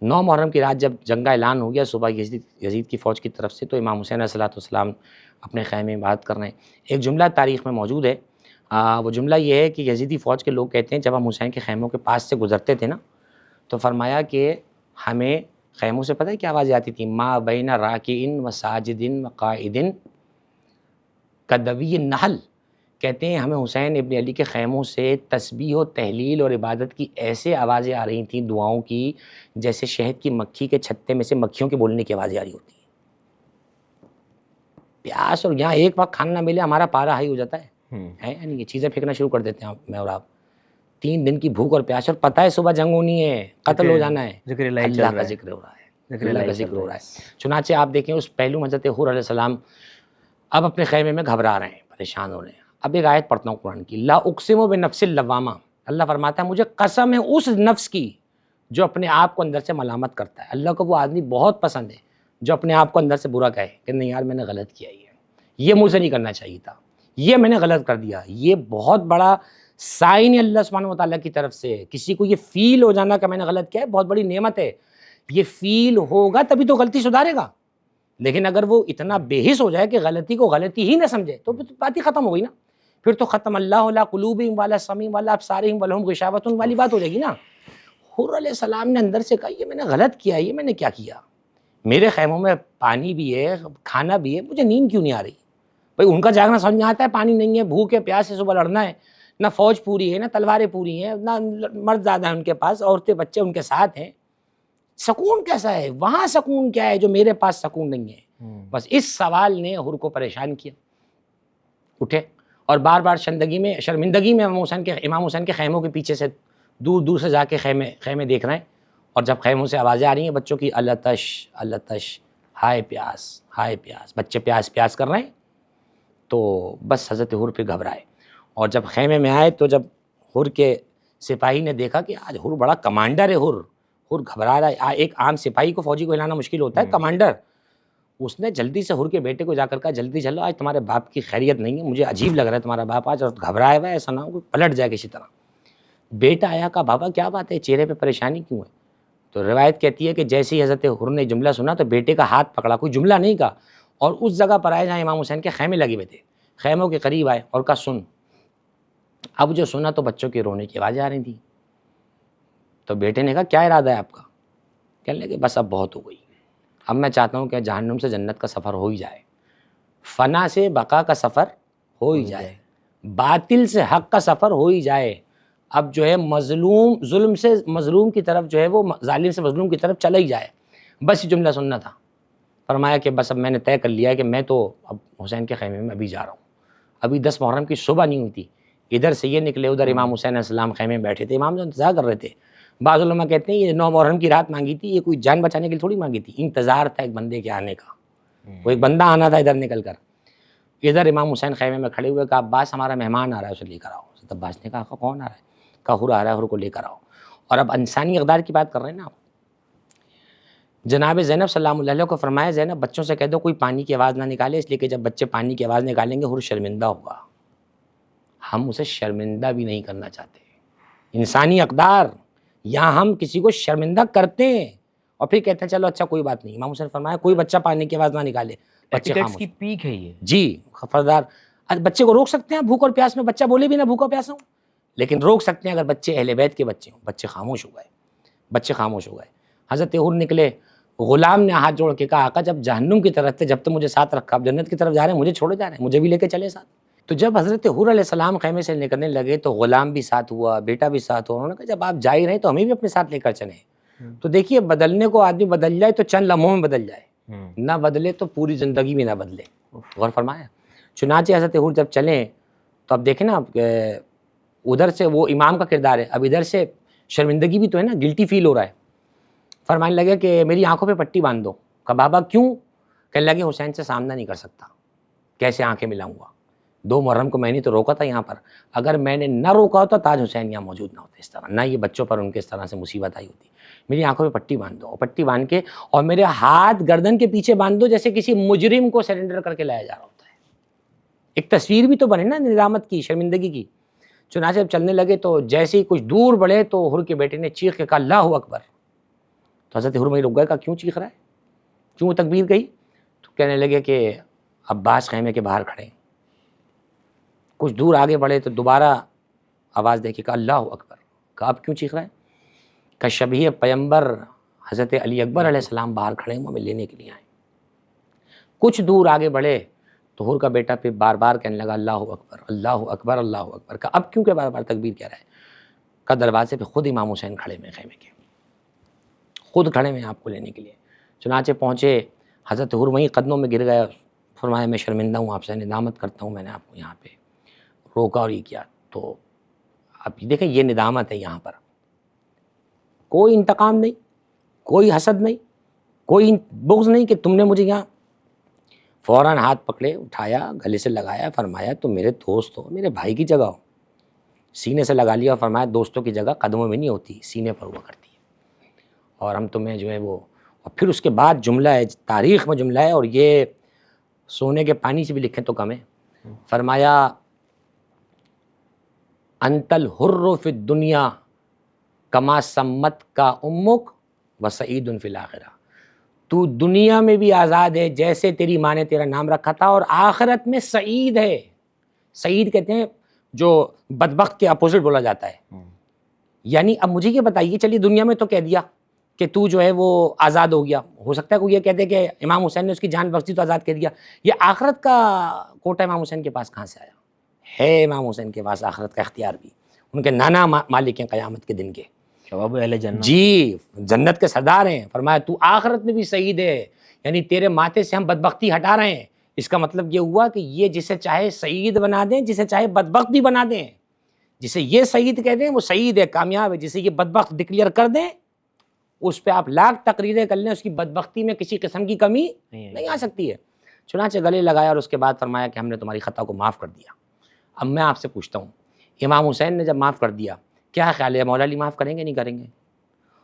9 محرم کی رات جب جنگ کا اعلان ہو گیا صبح یزید کی فوج کی طرف سے، تو امام حسین علیہ السلام اپنے خیمے میں عبادت کر رہے ہیں۔ ایک جملہ تاریخ میں موجود ہے، وہ جملہ یہ ہے کہ یزیدی فوج کے لوگ کہتے ہیں جب ہم حسین کے خیموں کے پاس سے گزرتے تھے نا، تو فرمایا کہ ہمیں خیموں سے پتہ ہے کیا آوازیں آتی تھیں؟ ما بین راکعٍ و ساجدٍ و قائدٍ کدوی النحل۔ کہتے ہیں ہمیں حسین ابن علی کے خیموں سے تسبیح و تحلیل اور عبادت کی ایسے آوازیں آ رہی تھیں، دعاؤں کی، جیسے شہد کی مکھی کے چھتے میں سے مکھیوں کے بولنے کی آوازیں آ رہی ہوتی ہیں۔ پیاس اور یہاں ایک وقت کھانا نہ ملے ہمارا پارا ہائی ہو جاتا ہے، یعنی یہ چیزیں پھینکنا شروع کر دیتے ہیں میں اور آپ۔ 3 دن کی بھوک اور پیاس، اور پتہ ہے صبح جنگ ہونی ہے، قتل ہو جانا ہے، اللہ کا ذکر ہو رہا ہے، اللہ کا ذکر ہو رہا ہے۔ چنانچہ آپ دیکھیں اس پہلو حضرت حر علیہ السلام اب اپنے خیمے میں گھبرا رہے ہیں، پریشان ہو رہے ہیں۔ اب ایک آیت پڑھتا ہوں قرآن کی، لا اقسم بنفس اللوامہ، اللہ فرماتا ہے مجھے قسم ہے اس نفس کی جو اپنے آپ کو اندر سے ملامت کرتا ہے۔ اللہ کو وہ آدمی بہت پسند ہے جو اپنے آپ کو اندر سے برا کہے کہ نہیں یار میں نے غلط کیا، یہ مجھ سے نہیں کرنا چاہیے تھا، یہ میں نے غلط کر دیا۔ یہ بہت بڑا سائن ہے اللہ سبحانہ وتعالیٰ کی طرف سے، کسی کو یہ فیل ہو جانا کہ میں نے غلط کیا ہے بہت بڑی نعمت ہے۔ یہ فیل ہوگا تبھی تو غلطی سدھارے گا، لیکن اگر وہ اتنا بے حس ہو جائے کہ غلطی کو غلطی ہی نہ سمجھے تو بات ہی ختم ہو گئی نا، پھر تو ختم اللہ علی قلوبہم وعلی سمعہم وعلی ابصارہم ولہم غشاوۃ والی بات ہو جائے گی نا۔ حر علیہ السلام نے اندر سے کہا یہ میں نے غلط کیا، یہ میں نے کیا کیا؟ میرے خیموں میں پانی بھی ہے، کھانا بھی ہے، مجھے نیند کیوں نہیں آ رہی؟ بھائی ان کا جاگنا سمجھ میں آتا ہے، پانی نہیں ہے، بھوک ہے، پیاس سے صبح لڑنا ہے، نہ فوج پوری ہے، نہ تلواریں پوری ہیں، نہ مرد زیادہ ہیں ان کے پاس، عورتیں بچے ان کے ساتھ ہیں، سکون کیسا ہے وہاں؟ سکون کیا ہے جو میرے پاس سکون نہیں ہے؟ بس اس سوال نے حر کو پریشان کیا۔ اٹھے اور بار بار شرمندگی میں امام حسین کے خیموں کے پیچھے سے دور دور سے جا کے خیمے دیکھ رہے ہیں، اور جب خیموں سے آوازیں آ رہی ہیں بچوں کی، التش التش، ہائے پیاس ہائے پیاس، بچے پیاس پیاس کر رہے ہیں، تو بس حضرت حر پہ گھبرائے، اور جب خیمے میں آئے تو جب حر کے سپاہی نے دیکھا کہ آج حر بڑا کمانڈر ہے، حر گھبرا رہا ہے، ایک عام سپاہی کو فوجی کو ہلانا مشکل ہوتا ہے، کمانڈر، اس نے جلدی سے حر کے بیٹے کو جا کر کہا جلدی چلو، آج تمہارے باپ کی خیریت نہیں ہے، مجھے عجیب لگ رہا ہے تمہارا باپ آج گھبرایا ہوا ہے، ایسا نہ ہو کہ پلٹ جائے کسی طرح۔ بیٹا آیا، کہا بابا کیا بات ہے، چہرے پہ پریشانی کیوں ہے؟ تو روایت کہتی ہے کہ جیسے ہی حضرت حر نے جملہ سنا تو بیٹے کا ہاتھ پکڑا، کوئی جملہ نہیں کہا، اور اس جگہ پر آئے جہاں امام حسین کے خیمے لگے ہوئے تھے، خیموں کے قریب آئے اور کہا سن۔ اب جو سنا تو بچوں کے رونے کی آوازیں آ رہی تھیں، تو بیٹے نے کہا کیا ارادہ ہے آپ کا؟ کہنے لگے بس اب بہت ہو گئی، اب میں چاہتا ہوں کہ جہنم سے جنت کا سفر ہو ہی جائے، فنا سے بقا کا سفر ہو ہی جائے، باطل سے حق کا سفر ہو ہی جائے، اب جو ہے مظلوم ظلم سے مظلوم کی طرف جو ہے وہ ظالم سے مظلوم کی طرف چلا ہی جائے، بس یہ جملہ سننا تھا۔ فرمایا کہ بس اب میں نے طے کر لیا ہے کہ میں تو اب حسین کے خیمے میں ابھی جا رہا ہوں، ابھی 10 محرم کی صبح نہیں ہوئی تھی، ادھر سے یہ نکلے، ادھر امام حسین علیہ السلام خیمے میں بیٹھے تھے، امام جو انتظار کر رہے تھے۔ بعض علماء کہتے ہیں یہ 9 محرم کی رات مانگی تھی، یہ کوئی جان بچانے کے لیے تھوڑی مانگی تھی، انتظار تھا ایک بندے کے آنے کا، وہ ایک بندہ آنا تھا ادھر نکل کر۔ ادھر امام حسین خیمے میں کھڑے ہوئے، کہا عباس ہمارا مہمان آ رہا ہے، اسے لے کر آؤ۔ حضرت عباس نے کہا کون آ رہا ہے؟ کہا حر آ رہا ہے، حر کو لے کر آؤ۔ اور اب انسانی اقدار کی بات کر رہے ہیں نا، جناب زینب سلام اللہ علیہ کو فرمایا زینب بچوں سے کہہ دو کوئی پانی کی آواز نہ نکالے، اس لیے کہ جب بچے پانی کی آواز نکالیں گے حر شرمندہ ہوگا، ہم اسے شرمندہ بھی نہیں کرنا چاہتے. انسانی اقدار، یہاں ہم کسی کو شرمندہ کرتے ہیں اور پھر کہتے ہیں چلو اچھا کوئی بات نہیں. امام حسین فرمایا کوئی بچہ پانی کی آواز نہ نکالے، بچے ایٹیکیٹس خاموش. کی پیک ہے یہ. جی خبردار. بچے کو روک سکتے ہیں بھوک اور پیاس میں، بچہ بولے بھی نہ بھوکا پیاسا ہوں، لیکن روک سکتے ہیں اگر بچے اہل بیت کے بچے ہوں. بچے خاموش ہو گئے، بچے خاموش ہو گئے. حضرت حر نکلے، غلام نے ہاتھ جوڑ کے کہا آقا جب جہنم کی طرف تھے، جب تو مجھے ساتھ رکھا، اب جنت کی طرف جا رہے ہیں، مجھے چھوڑے جا رہے ہیں، مجھے بھی لے کے چلے ساتھ. تو جب حضرت حر علیہ السلام خیمے سے نکلنے لگے تو غلام بھی ساتھ ہوا، بیٹا بھی ساتھ ہوا. انہوں نے کہا جب آپ جا ہی رہے ہیں تو ہمیں بھی اپنے ساتھ لے کر چلیں. تو دیکھیے بدلنے کو آدمی بدل جائے تو چند لمحوں میں بدل جائے، نہ بدلے تو پوری زندگی میں نہ بدلے. غور فرمایا. چنانچہ حضرت حر جب چلیں تو اب دیکھیں نا ادھر سے وہ امام کا کردار ہے، اب ادھر سے شرمندگی بھی تو ہے نا، گلٹی فیل ہو رہا ہے. فرمانے لگے کہ میری آنکھوں پہ پٹی باندھ دو. کہا بابا کیوں؟ کہنے لگے حسین سے سامنا نہیں کر سکتا، کیسے آنکھیں ملاؤں گا؟ 2 محرم کو میں نے تو روکا تھا یہاں پر، اگر میں نے نہ روکا ہوتا تاج حسین یہاں موجود نہ ہوتے اس طرح، نہ یہ بچوں پر ان کے اس طرح سے مصیبت آئی ہوتی. میری آنکھوں پہ پٹی باندھ دو، اور پٹی باندھ کے اور میرے ہاتھ گردن کے پیچھے باندھ دو جیسے کسی مجرم کو سرنڈر کر کے لایا جا رہا ہوتا ہے. ایک تصویر بھی تو بنے نا ندامت کی، شرمندگی کی. چنانچہ جب چلنے لگے تو جیسے ہی کچھ دور بڑھے تو حر کے بیٹے نے چیخ کے کہا اللہ اکبر. تو حضرت حر وہیں رک گئے، کہا کیوں چیخ رہا ہے، کیوں تکبیر گئی؟ تو کہنے لگے کہ عباس خیمے کے باہر کھڑے ہیں. کچھ دور آگے بڑھے تو دوبارہ آواز دے کے کہا اللہ اکبر. کہا اب کیوں چیخ رہا ہے؟ کہ شبیہ پیمبر حضرت علی اکبر علیہ السلام باہر کھڑے ہیں، وہ ہمیں لینے کے لیے آئے. کچھ دور آگے بڑھے تو حر کا بیٹا پھر بار بار کہنے لگا اللہ اکبر اللہ اکبر اللہ اکبر. کہا اب کیوں کہ بار بار تکبیر کہہ رہا ہے؟ کہ دروازے پہ خود امام حسین کھڑے ہوئے خیمے کے، خود کھڑے ہوئے آپ کو لینے کے لیے. چنانچہ پہنچے، حضرت حر وہیں قدموں میں گر گیا. فرمایا میں شرمندہ ہوں آپ سے، ندامت کرتا ہوں میں نے آپ کو یہاں پہ روکا اور یہ کیا. تو اب دیکھیں یہ ندامت ہے، یہاں پر کوئی انتقام نہیں، کوئی حسد نہیں، کوئی بغض نہیں کہ تم نے مجھے یہاں. فوراً ہاتھ پکڑے، اٹھایا، گلے سے لگایا، فرمایا تم میرے دوست ہو، میرے بھائی کی جگہ ہو. سینے سے لگا لیا اور فرمایا دوستوں کی جگہ قدموں میں نہیں ہوتی، سینے پر ہوا کرتی ہے، اور ہم تمہیں جو ہے وہ. اور پھر اس کے بعد جملہ ہے، تاریخ میں جملہ ہے، اور یہ سونے کے پانی سے بھی لکھیں تو کم ہے. فرمایا انت الحر فی الدنیا کما سمت کا امک و سعید فی الاخرہ. تو دنیا میں بھی آزاد ہے جیسے تیری ماں نے تیرا نام رکھا تھا، اور آخرت میں سعید ہے. سعید کہتے ہیں جو بدبخت کے اپوزٹ بولا جاتا ہے. یعنی اب مجھے یہ بتائیے، چلیے دنیا میں تو کہہ دیا کہ تو جو ہے وہ آزاد ہو گیا، ہو سکتا ہے کوئی یہ کہتے کہ امام حسین نے اس کی جان بخش دی تو آزاد کہہ دیا. یہ آخرت کا کوٹا امام حسین کے پاس کہاں سے آیا؟ ہے امام حسین کے پاس آخرت کا اختیار بھی. ان کے نانا مالک ہیں قیامت کے دن کے، شباب اہل جنت. جی جنت کے سردار ہیں. فرمایا تو آخرت میں بھی سعید ہے، یعنی تیرے ماتھے سے ہم بدبختی ہٹا رہے ہیں. اس کا مطلب یہ ہوا کہ یہ جسے چاہے سعید بنا دیں، جسے چاہے بدبخت بھی بنا دیں. جسے یہ سعید کہہ دیں وہ سعید ہے، کامیاب ہے. جسے یہ بدبخت ڈکلیئر کر دیں اس پہ آپ لاکھ تقریریں کر لیں، اس کی بدبختی میں کسی قسم کی کمی نہیں آ سکتی ہے. چنانچہ گلے لگایا اور اس کے بعد فرمایا کہ ہم نے تمہاری خطا کو معاف کر دیا. اب میں آپ سے پوچھتا ہوں، امام حسین نے جب معاف کر دیا، کیا خیال ہے مولا علی معاف کریں گے نہیں کریں گے؟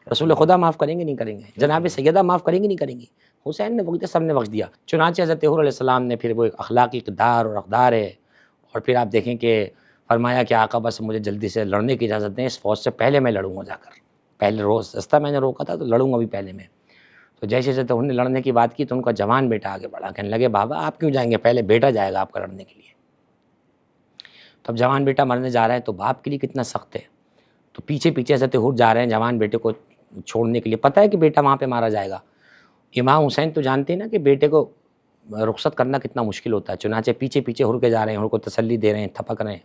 رسول خدا معاف کریں گے نہیں کریں گے؟ جناب سیدہ معاف کریں گے نہیں کریں گے؟ حسین نے بخشا، سب نے بخش دیا. چنانچہ حضرت حر علیہ السلام نے پھر وہ ایک اخلاقی اقدار اور اقدار ہے. اور پھر آپ دیکھیں کہ فرمایا کہ آقا بس مجھے جلدی سے لڑنے کی اجازت دیں، اس فوج سے پہلے میں لڑوں گا جا کر. پہلے روز رستہ میں نے روکا تھا تو لڑوں گا بھی پہلے میں. تو جیسے حضرت حر نے لڑنے کی بات کی تو ان کا جوان بیٹا آگے بڑھا، کہنے لگے بابا آپ کیوں جائیں گے، پہلے بیٹا جائے گا آپ کا لڑنے کے لیے. تو اب جوان بیٹا مرنے جا رہا ہے تو باپ کے لیے کتنا سخت ہے. تو پیچھے پیچھے حضرت حر جا رہے ہیں جوان بیٹے کو چھوڑنے کے لیے، پتہ ہے کہ بیٹا وہاں پہ مارا جائے گا. امام حسین تو جانتے ہیں نا کہ بیٹے کو رخصت کرنا کتنا مشکل ہوتا ہے. چنانچہ پیچھے پیچھے حر کے جا رہے ہیں، حر کو تسلی دے رہے ہیں، تھپک رہے ہیں.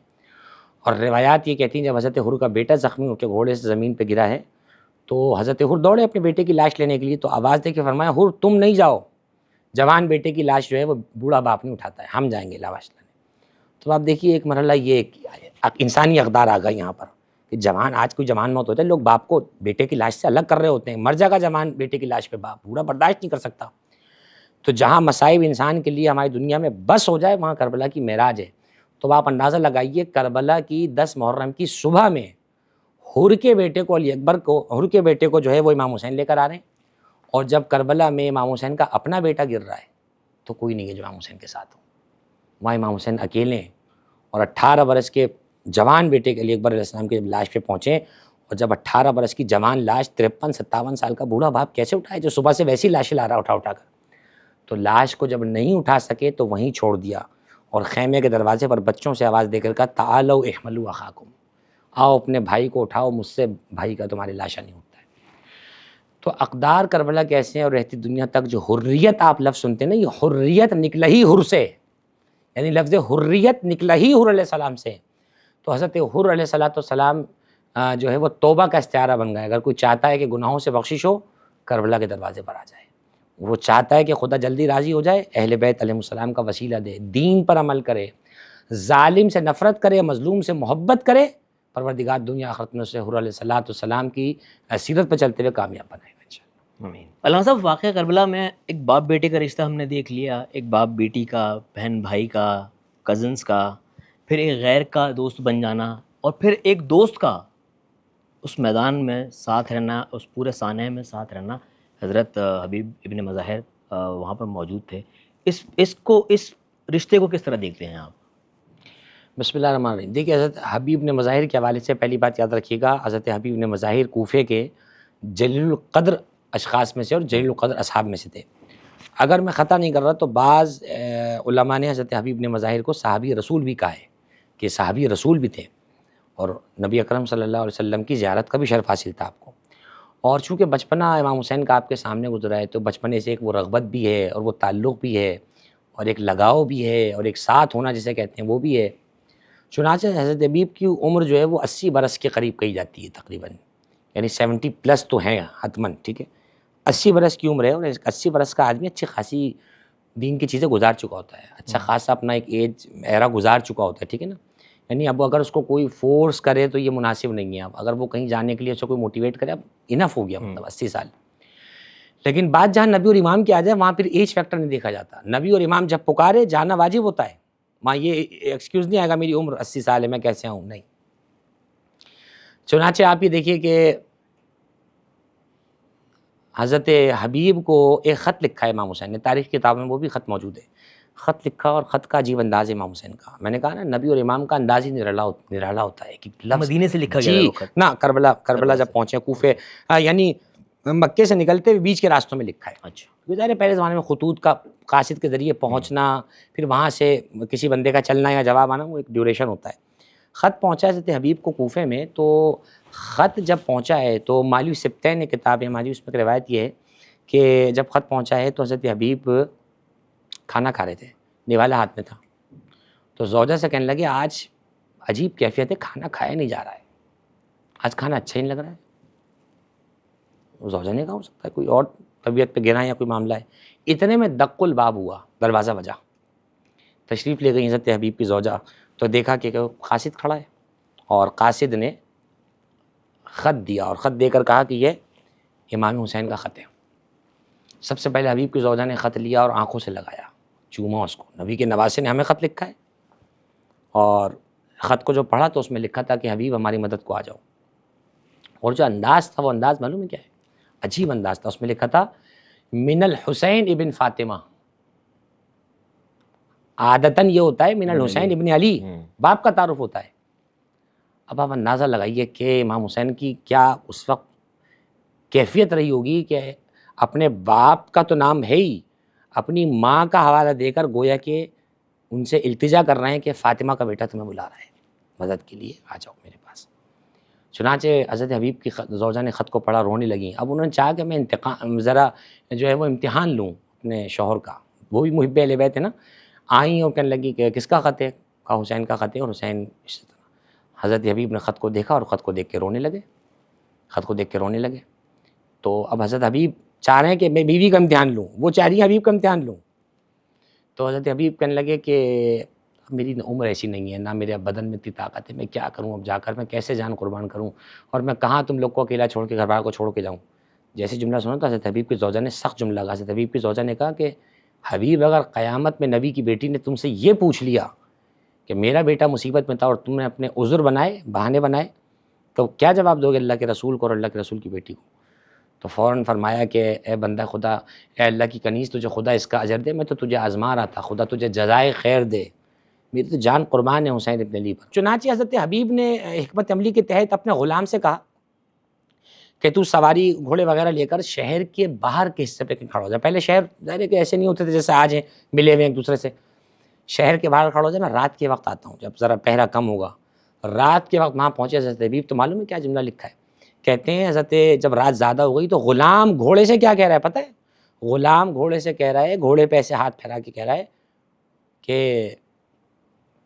اور روایات یہ کہتی ہیں جب حضرت حر کا بیٹا زخمی ہو کے گھوڑے سے زمین پہ گرا ہے تو حضرت حر دوڑے اپنے بیٹے کی لاش لینے کے لیے. تو آواز دے کے فرمایا حر تم نہیں جاؤ، جوان بیٹے کی لاش جو ہے وہ بوڑھا باپ نہیں اٹھاتا ہے، ہم جائیں گے لاش لینے. تو آپ دیکھیے ایک مرحلہ یہ انسانی اقدار آ گئا یہاں پر کہ جوان، آج کوئی جوان موت ہوتا ہے لوگ باپ کو بیٹے کی لاش سے الگ کر رہے ہوتے ہیں. مر جائے گا جوان بیٹے کی لاش پہ باپ، بوڑھا برداشت نہیں کر سکتا. تو جہاں مصائب انسان کے لیے ہماری دنیا میں بس ہو جائے وہاں کربلا کی معراج ہے. تو آپ اندازہ لگائیے کربلا کی 10 محرم کی صبح میں حر کے بیٹے کو، علی اکبر کو، حر کے بیٹے کو جو ہے وہ امام حسین لے کر آ رہے ہیں. اور جب کربلا میں امام حسین کا اپنا بیٹا گر رہا ہے تو کوئی نہیں ہے جو امام حسین کے ساتھ ہو. وہاں امام حسین اکیلے ہیں اور 18 برس کے جوان بیٹے کے لیے اکبر علیہ السلام کی جب لاش پہ پہنچے، اور جب 18 برس کی جوان لاش 53-57 سال کا بوڑھا باپ کیسے اٹھائے جو صبح سے ویسی لاشیں لا رہا اٹھا اٹھا کر، تو لاش کو جب نہیں اٹھا سکے تو وہیں چھوڑ دیا، اور خیمے کے دروازے پر بچوں سے آواز دے کر کہا تعالوا احملوا اخاکم، آؤ اپنے بھائی کو اٹھاؤ، مجھ سے بھائی کا تمہاری لاشا نہیں اٹھتا ہے۔ تو اقدار کربلا کیسے ہیں، اور رہتی دنیا تک جو حریت آپ لفظ سنتے ہیں نا، یہ حریت نکلا ہی حر سے، یعنی لفظ حریت نکلا ہی حر علیہ السلام سے۔ تو حضرت حر علیہ السلام جو ہے وہ توبہ کا استعارہ بن گئے۔ اگر کوئی چاہتا ہے کہ گناہوں سے بخشش ہو، کربلا کے دروازے پر آ جائے۔ وہ چاہتا ہے کہ خدا جلدی راضی ہو جائے، اہل بیت علیہ السلام کا وسیلہ دے، دین پر عمل کرے، ظالم سے نفرت کرے، مظلوم سے محبت کرے، پروردگار دنیا آخرت میں اسے حر علیہ السلام کی سیرت پہ چلتے ہوئے کامیاب بنائے گا انشاءاللہ۔ آمین۔ علامہ صاحب، واقعہ کربلا میں ایک باپ بیٹے کا رشتہ ہم نے دیکھ لیا، ایک باپ بیٹی کا، بہن بھائی کا، کزنس کا، پھر ایک غیر کا دوست بن جانا، اور پھر ایک دوست کا اس میدان میں ساتھ رہنا، اس پورے سانحے میں ساتھ رہنا۔ حضرت حبیب ابن مظاہر وہاں پر موجود تھے۔ اس رشتے کو کس طرح دیکھتے ہیں آپ؟ بسم اللہ الرحمن الرحیم۔ دیکھیے، حضرت حبیب نے مظاہر کے حوالے سے پہلی بات یاد رکھیے گا، حضرت حبیب نے مظاہر کوفے کے جلیل القدر اشخاص میں سے اور جلیل القدر اصحاب میں سے تھے۔ اگر میں خطا نہیں کر رہا تو بعض علماء نے حضرت حبیب نے مظاہر کو صحابی رسول بھی کہا ہے، کہ صحابی رسول بھی تھے، اور نبی اکرم صلی اللہ علیہ وسلم کی زیارت کا بھی شرف حاصل تھا آپ کو۔ اور چونکہ بچپنا امام حسین کا آپ کے سامنے گزرا ہے، تو بچپنے سے ایک وہ رغبت بھی ہے، اور وہ تعلق بھی ہے، اور ایک لگاؤ بھی ہے، اور ایک ساتھ ہونا جسے کہتے ہیں وہ بھی ہے۔ چنانچہ حضرت حبیب کی عمر جو ہے وہ 80 برس کے قریب کہی جاتی ہے تقریباً، یعنی 70 پلس تو ہیں حتماً، ٹھیک ہے، 80 برس کی عمر ہے، اور 80 برس کا آدمی اچھی خاصی دین کی چیزیں گزار چکا ہوتا ہے، اچھا خاصا اپنا ایک ایج ایرا گزار چکا ہوتا ہے، ٹھیک ہے نا۔ یعنی اب اگر اس کو کوئی فورس کرے تو یہ مناسب نہیں ہے، اب اگر وہ کہیں جانے کے لیے اسے کوئی موٹیویٹ کرے، اب انف ہو گیا، مطلب 80 سال۔ لیکن بات جہاں نبی اور امام کی آ جائے وہاں پھر ایج فیکٹر نہیں دیکھا جاتا، نبی اور امام جب پکارے جانا واجب ہوتا ہے، وہاں یہ ایکسکیوز نہیں آئے گا میری عمر 80 سال ہے میں کیسے آؤں، نہیں۔ چنانچہ آپ یہ دیکھیے کہ حضرت حبیب کو ایک خط لکھا ہے امام حسین نے، تاریخ کی کتاب میں وہ بھی خط موجود ہے، خط لکھا، اور خط کا عجیب انداز ہے امام حسین کا۔ میں نے کہا نا، نبی اور امام کا انداز ہی نرالا ہوتا ہے، کہ لفظ مدینے سے لکھا گیا جی وہ خط؟ نا، کربلا جب پہنچے کوفے، یعنی مکے سے نکلتے ہوئے بیچ کے راستوں میں لکھا ہے۔ اچھا، گزارے پہلے زمانے میں خطوط کا قاصد کے ذریعے پہنچنا، پھر وہاں سے کسی بندے کا چلنا یا جواب آنا، وہ ایک ڈیوریشن ہوتا ہے۔ خط پہنچا حضرت حبیب کو کوفے میں، تو خط جب پہنچا ہے تو مالی سبتین نے کتاب ہے مالی، اس میں ایک روایت یہ ہے کہ جب خط پہنچا ہے تو حضرت حبیب کھانا کھا رہے تھے، نوالا ہاتھ میں تھا، تو زوجہ سے کہنے لگے آج عجیب کیفیت ہے، کھانا کھایا نہیں جا رہا ہے، آج کھانا اچھا ہی نہیں لگ رہا ہے۔ زوجہ نے کہا ہو سکتا ہے کوئی اور طبیعت پہ گرا یا کوئی معاملہ ہے۔ اتنے میں دق الباب ہوا، دروازہ بجا، تشریف لے گئی حضرت حبیب کی زوجہ، تو دیکھا کہ قاصد کھڑا ہے، اور قاصد نے خط دیا، اور خط دے کر کہا کہ یہ امام حسین کا خط ہے۔ سب سے پہلے حبیب کی زوجہ نے خط لیا اور آنکھوں سے لگایا، چوما اس کو، نبی کے نواسے نے ہمیں خط لکھا ہے، اور خط کو جو پڑھا تو اس میں لکھا تھا کہ حبیب ہماری مدد کو آ جاؤ، اور جو انداز تھا وہ انداز معلوم ہے کیا ہے، عجیب انداز تھا، اس میں لکھا تھا من الحسین ابن فاطمہ، عادتاً یہ ہوتا ہے من الحسین ابن علی، باپ کا تعارف ہوتا ہے۔ اب آپ اندازہ لگائیے کہ امام حسین کی کیا اس وقت کیفیت رہی ہوگی کہ اپنے باپ کا تو نام ہے ہی، اپنی ماں کا حوالہ دے کر گویا کہ ان سے التجا کر رہے ہیں کہ فاطمہ کا بیٹا تمہیں بلا رہا ہے مدد کے لیے، آ جاؤ میرے پاس۔ چنانچہ حضرت حبیب کی زوجہ نے خط کو پڑھا، رونے لگیں۔ اب انہوں نے چاہا کہ میں ذرا جو ہے وہ امتحان لوں اپنے شوہر کا، وہ بھی محب اہل بیت ہے نا، آئیں اور کہنے لگی کہ کس کا خط ہے، کہا حسین کا خط ہے، اور حسین اس طرح۔ حضرت حبیب نے خط کو دیکھا اور خط کو دیکھ کے رونے لگے، خط کو دیکھ کے رونے لگے۔ تو اب حضرت حبیب چاہ رہے ہیں کہ میں بیوی کا امتحان لوں، وہ چاہ رہی ہے حبیب کا امتحان لوں۔ تو حضرت حبیب کہنے لگے کہ میری عمر ایسی نہیں ہے، نہ میرے بدن میں اتنی طاقت ہے، میں کیا کروں اب جا کر، میں کیسے جان قربان کروں، اور میں کہاں تم لوگ کو اکیلا چھوڑ کے، گھر بار کو چھوڑ کے جاؤں۔ جیسے جملہ سنا تو حضرت حبیب کی زوجہ نے سخت جملہ کہا، حضرت حبیب کی زوجہ نے کہا کہ حبیب اگر قیامت میں نبی کی بیٹی نے تم سے یہ پوچھ لیا کہ میرا بیٹا مصیبت میں تھا اور تم نے اپنے عذر بنائے، بہانے بنائے، تو کیا جواب دو گے اللہ کے رسول کو اور اللہ کے رسول کی بیٹی کو؟ تو فوراً فرمایا کہ اے بندہ خدا، اے اللہ کی کنیز، تجھے خدا اس کا اجر دے، میں تو تجھے آزما رہا تھا، خدا تجھے جزائے خیر دے میری تو جان قربان ہے حسین ابن علی پر۔ چنانچہ حضرت حبیب نے حکمت عملی کے تحت اپنے غلام سے کہا کہ تو سواری گھوڑے وغیرہ لے کر شہر کے باہر کے حصے پہ کھڑا ہو جائے۔ پہلے شہر ظاہر ہے کہ ایسے نہیں ہوتے تھے جیسے آج ہیں ملے ہوئے ایک دوسرے سے، شہر کے باہر کھڑا ہو جائے، میں رات کے وقت آتا ہوں جب ذرا پہرا کم ہوگا۔ رات کے وقت وہاں پہنچے حضرت حبیب، تو معلوم ہے کیا جملہ لکھا ہے؟ کہتے ہیں حضرت جب رات زیادہ ہو گئی تو غلام گھوڑے سے کیا کہہ رہا ہے پتہ ہے؟ غلام گھوڑے سے کہہ رہا ہے، گھوڑے پہ ایسے ہاتھ پھیلا کے کہہ رہا ہے کہ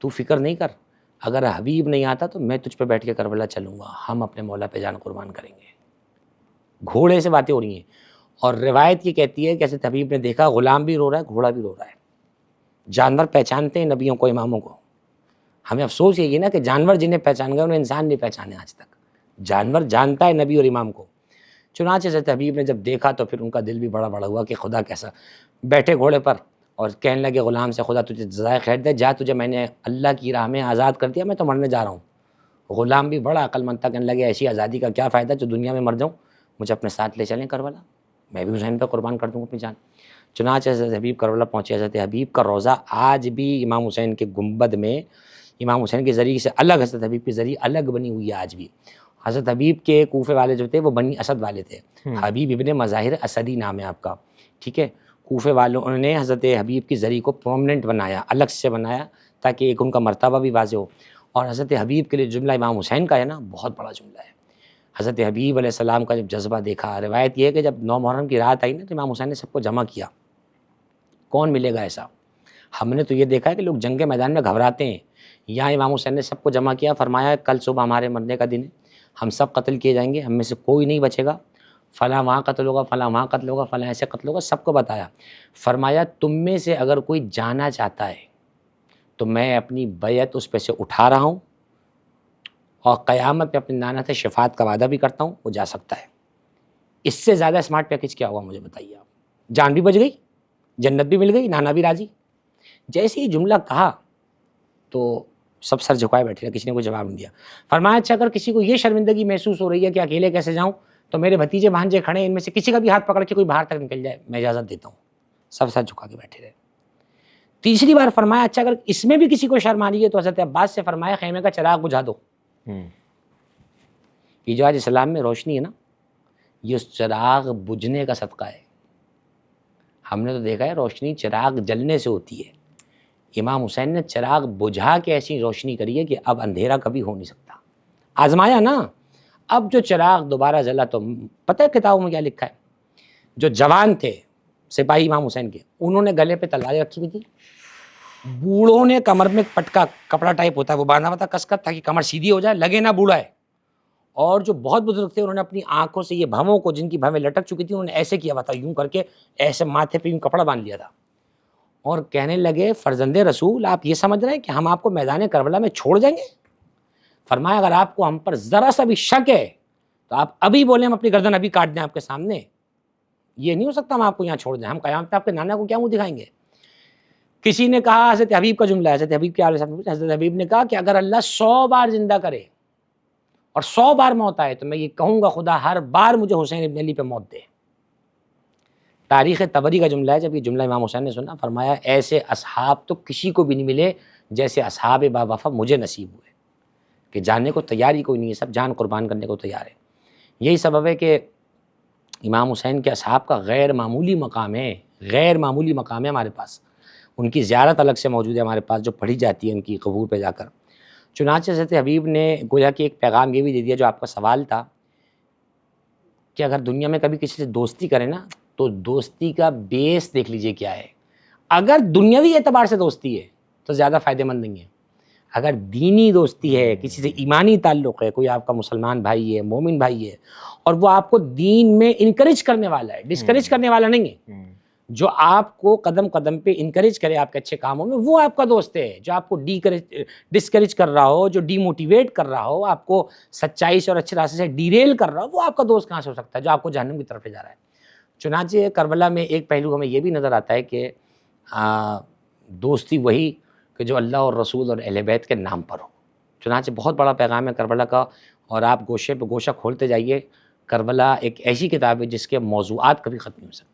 تو فکر نہیں کر، اگر حبیب نہیں آتا تو میں تجھ پہ بیٹھ کے کربلا چلوں گا، ہم اپنے مولا پہ جان قربان کریں گے۔ گھوڑے سے باتیں ہو رہی ہیں، اور روایت یہ کہتی ہے کہ حضرت حبیب نے دیکھا غلام بھی رو رہا ہے، گھوڑا بھی رو رہا ہے۔ جانور پہچانتے ہیں نبیوں کو، اماموں کو، ہمیں افسوس یہی ہے نا کہ جانور جنہیں پہچان گئے انہیں انسان نہیں پہچانے آج تک۔ جانور جانتا ہے نبی اور امام کو۔ چنانچہ حضرت حبیب نے جب دیکھا تو پھر ان کا دل بھی بڑا بڑا ہوا کہ خدا کیسا، بیٹھے گھوڑے پر اور کہنے لگے غلام سے، خدا تجھے جزائے خیر دے، جا تجھے میں نے اللہ کی راہ میں آزاد کر دیا، میں تو مرنے جا رہا ہوں۔ غلام بھی بڑا عقل مند تھا، کہنے لگے ایسی آزادی کا کیا فائدہ جو دنیا میں مر جاؤں، مجھے اپنے ساتھ لے چلیں کربلا، میں بھی حسین پہ قربان کر دوں اپنی جان۔ چنانچہ حضرت حبیب کربلا پہنچے۔ حضرت حبیب کا روضہ آج بھی امام حسین کے گنبد میں، امام حسین کے ذریعے سے الگ، حضرت حبیب کے ذریعے الگ بنی ہوئی ہے آج بھی۔ حضرت حبیب کے کوفے والے جو تھے وہ بنی اسد والے تھے، حبیب ابن مظاہر اسدی نام ہے آپ کا، ٹھیک ہے۔ کوفے والوں نے حضرت حبیب کی ذریعے کو پرومننٹ بنایا، الگ سے بنایا، تاکہ ایک ان کا مرتبہ بھی واضح ہو۔ اور حضرت حبیب کے لیے جملہ امام حسین کا ہے نا، بہت بڑا جملہ ہے۔ حضرت حبیب علیہ السلام کا جب جذبہ دیکھا، روایت یہ ہے کہ جب 9 محرم کی رات آئی نا تو امام حسین نے سب کو جمع کیا۔ کون ملے گا ایسا؟ ہم نے تو یہ دیکھا ہے کہ لوگ جنگ کے میدان میں گھبراتے ہیں، یہاں امام حسین نے سب کو جمع کیا، فرمایا کل صبح ہمارے مرنے کا دن ہے، ہم سب قتل کیے جائیں گے، ہم میں سے کوئی نہیں بچے گا، فلاں وہاں قتل ہوگا، فلاں وہاں قتل ہوگا، فلاں ایسے قتل ہوگا، سب کو بتایا۔ فرمایا تم میں سے اگر کوئی جانا چاہتا ہے تو میں اپنی بیعت اس پہ سے اٹھا رہا ہوں، اور قیامت پہ اپنی نانا سے شفاعت کا وعدہ بھی کرتا ہوں، وہ جا سکتا ہے۔ اس سے زیادہ اسمارٹ پیکج کیا ہوا مجھے بتائیے آپ؟ جان بھی بچ گئی، جنت بھی مل گئی، نانا بھی راضی۔ جیسے ہی جملہ کہا تو سب سر جھکائے بیٹھے، کسی نے کوئی جواب نہیں دیا۔ فرمایا اچھا اگر کسی کو یہ شرمندگی محسوس ہو رہی ہے کہ اکیلے کیسے جاؤں، تو میرے بھتیجے بھانجے کھڑے ہیں، ان میں سے کسی کا بھی ہاتھ پکڑ کے کوئی باہر تک نکل جائے، میں اجازت دیتا ہوں۔ سب سر جھکا کے بیٹھے رہے۔ تیسری بار فرمایا اچھا اگر اس میں بھی کسی کو شرم آ رہی ہے تو حضرت عباس سے فرمایا خیمے کا چراغ بجھا دو۔ یہ جو آج اسلام میں روشنی ہے نا، یہ اس چراغ بجھنے کا صدقہ ہے۔ ہم نے تو دیکھا ہے روشنی چراغ جلنے سے ہوتی ہے، امام حسین نے چراغ بجھا کے ایسی روشنی کری ہے کہ اب اندھیرا کبھی ہو نہیں سکتا۔ آزمایا نا، اب جو چراغ دوبارہ جلا تو پتہ ہے کتابوں میں کیا لکھا ہے؟ جو جوان تھے سپاہی امام حسین کے، انہوں نے گلے پہ تلواریں رکھی ہوئی تھی، بوڑھوں نے کمر میں پٹکا کپڑا ٹائپ ہوتا ہے وہ باندھا ہوا تھا کس کر، تاکہ کمر سیدھی ہو جائے، لگے نہ بوڑھا ہے۔ اور جو بہت بزرگ تھے انہوں نے اپنی آنکھوں سے یہ بھووں کو، جن کی بھویں لٹک چکی تھی، انہوں نے ایسے کیا ہوا تھا، یوں کر کے ایسے ماتھے پہ یوں کپڑا باندھ لیا تھا، اور کہنے لگے فرزند رسول آپ یہ سمجھ رہے ہیں کہ ہم آپ کو میدان کربلا میں چھوڑ جائیں گے؟ فرمایا اگر آپ کو ہم پر ذرا سا بھی شک ہے تو آپ ابھی بولیں، ہم اپنی گردن ابھی کاٹ دیں آپ کے سامنے، یہ نہیں ہو سکتا ہم آپ کو یہاں چھوڑ دیں، ہم قیامت پہ آپ کے نانا کو کیا منہ دکھائیں گے؟ کسی نے کہا، حضرت حبیب کا جملہ ہے، حضرت حبیب کے آل حضرت حبیب نے کہا کہ اگر اللہ 100 بار زندہ کرے اور 100 بار موت آئے تو میں یہ کہوں گا خدا ہر بار مجھے حسین ابن علی پہ موت دے۔ تاریخ طبری کا جملہ ہے، جب یہ جملہ امام حسین نے سنا فرمایا ایسے اصحاب تو کسی کو بھی نہیں ملے جیسے اصحاب با وفا مجھے نصیب ہوئے، کہ جاننے کو تیار ہی کوئی نہیں ہے، سب جان قربان کرنے کو تیار ہے۔ یہی سبب ہے کہ امام حسین کے اصحاب کا غیر معمولی مقام ہے، غیر معمولی مقام ہے ہمارے پاس، ان کی زیارت الگ سے موجود ہے ہمارے پاس جو پڑھی جاتی ہے ان کی قبور پہ جا کر۔ چنانچہ حضرت حبیب نے گویا کہ ایک پیغام یہ بھی دے دیا جو آپ کا سوال تھا، کہ اگر دنیا میں کبھی کسی سے دوستی کریں نا تو دوستی کا بیس دیکھ لیجئے کیا ہے۔ اگر دنیاوی اعتبار سے دوستی ہے تو زیادہ فائدہ مند نہیں ہے، اگر دینی دوستی ہے، کسی سے ایمانی تعلق ہے، کوئی آپ کا مسلمان بھائی ہے، مومن بھائی ہے، اور وہ آپ کو دین میں انکریج کرنے والا ہے، ڈسکریج کرنے والا نہیں ہے، جو آپ کو قدم قدم پہ انکریج کرے آپ کے اچھے کاموں میں، وہ آپ کا دوست ہے۔ جو آپ کو ڈسکریج کر رہا ہو، جو ڈی موٹیویٹ کر رہا ہو، آپ کو سچائی سے اور اچھے راستے سے ڈیریل کر رہا ہو، وہ آپ کا دوست کہاں سے ہو سکتا ہے جو آپ کو جہنم کی طرف لے جا رہا ہے۔ چنانچہ کربلا میں ایک پہلو ہمیں یہ بھی نظر آتا ہے کہ دوستی وہی کہ جو اللہ اور رسول اور اہل بیت کے نام پر ہو۔ چنانچہ بہت بڑا پیغام ہے کربلا کا، اور آپ گوشے پہ گوشہ کھولتے جائیے، کربلا ایک ایسی کتاب ہے جس کے موضوعات کبھی ختم نہیں ہو سکتے۔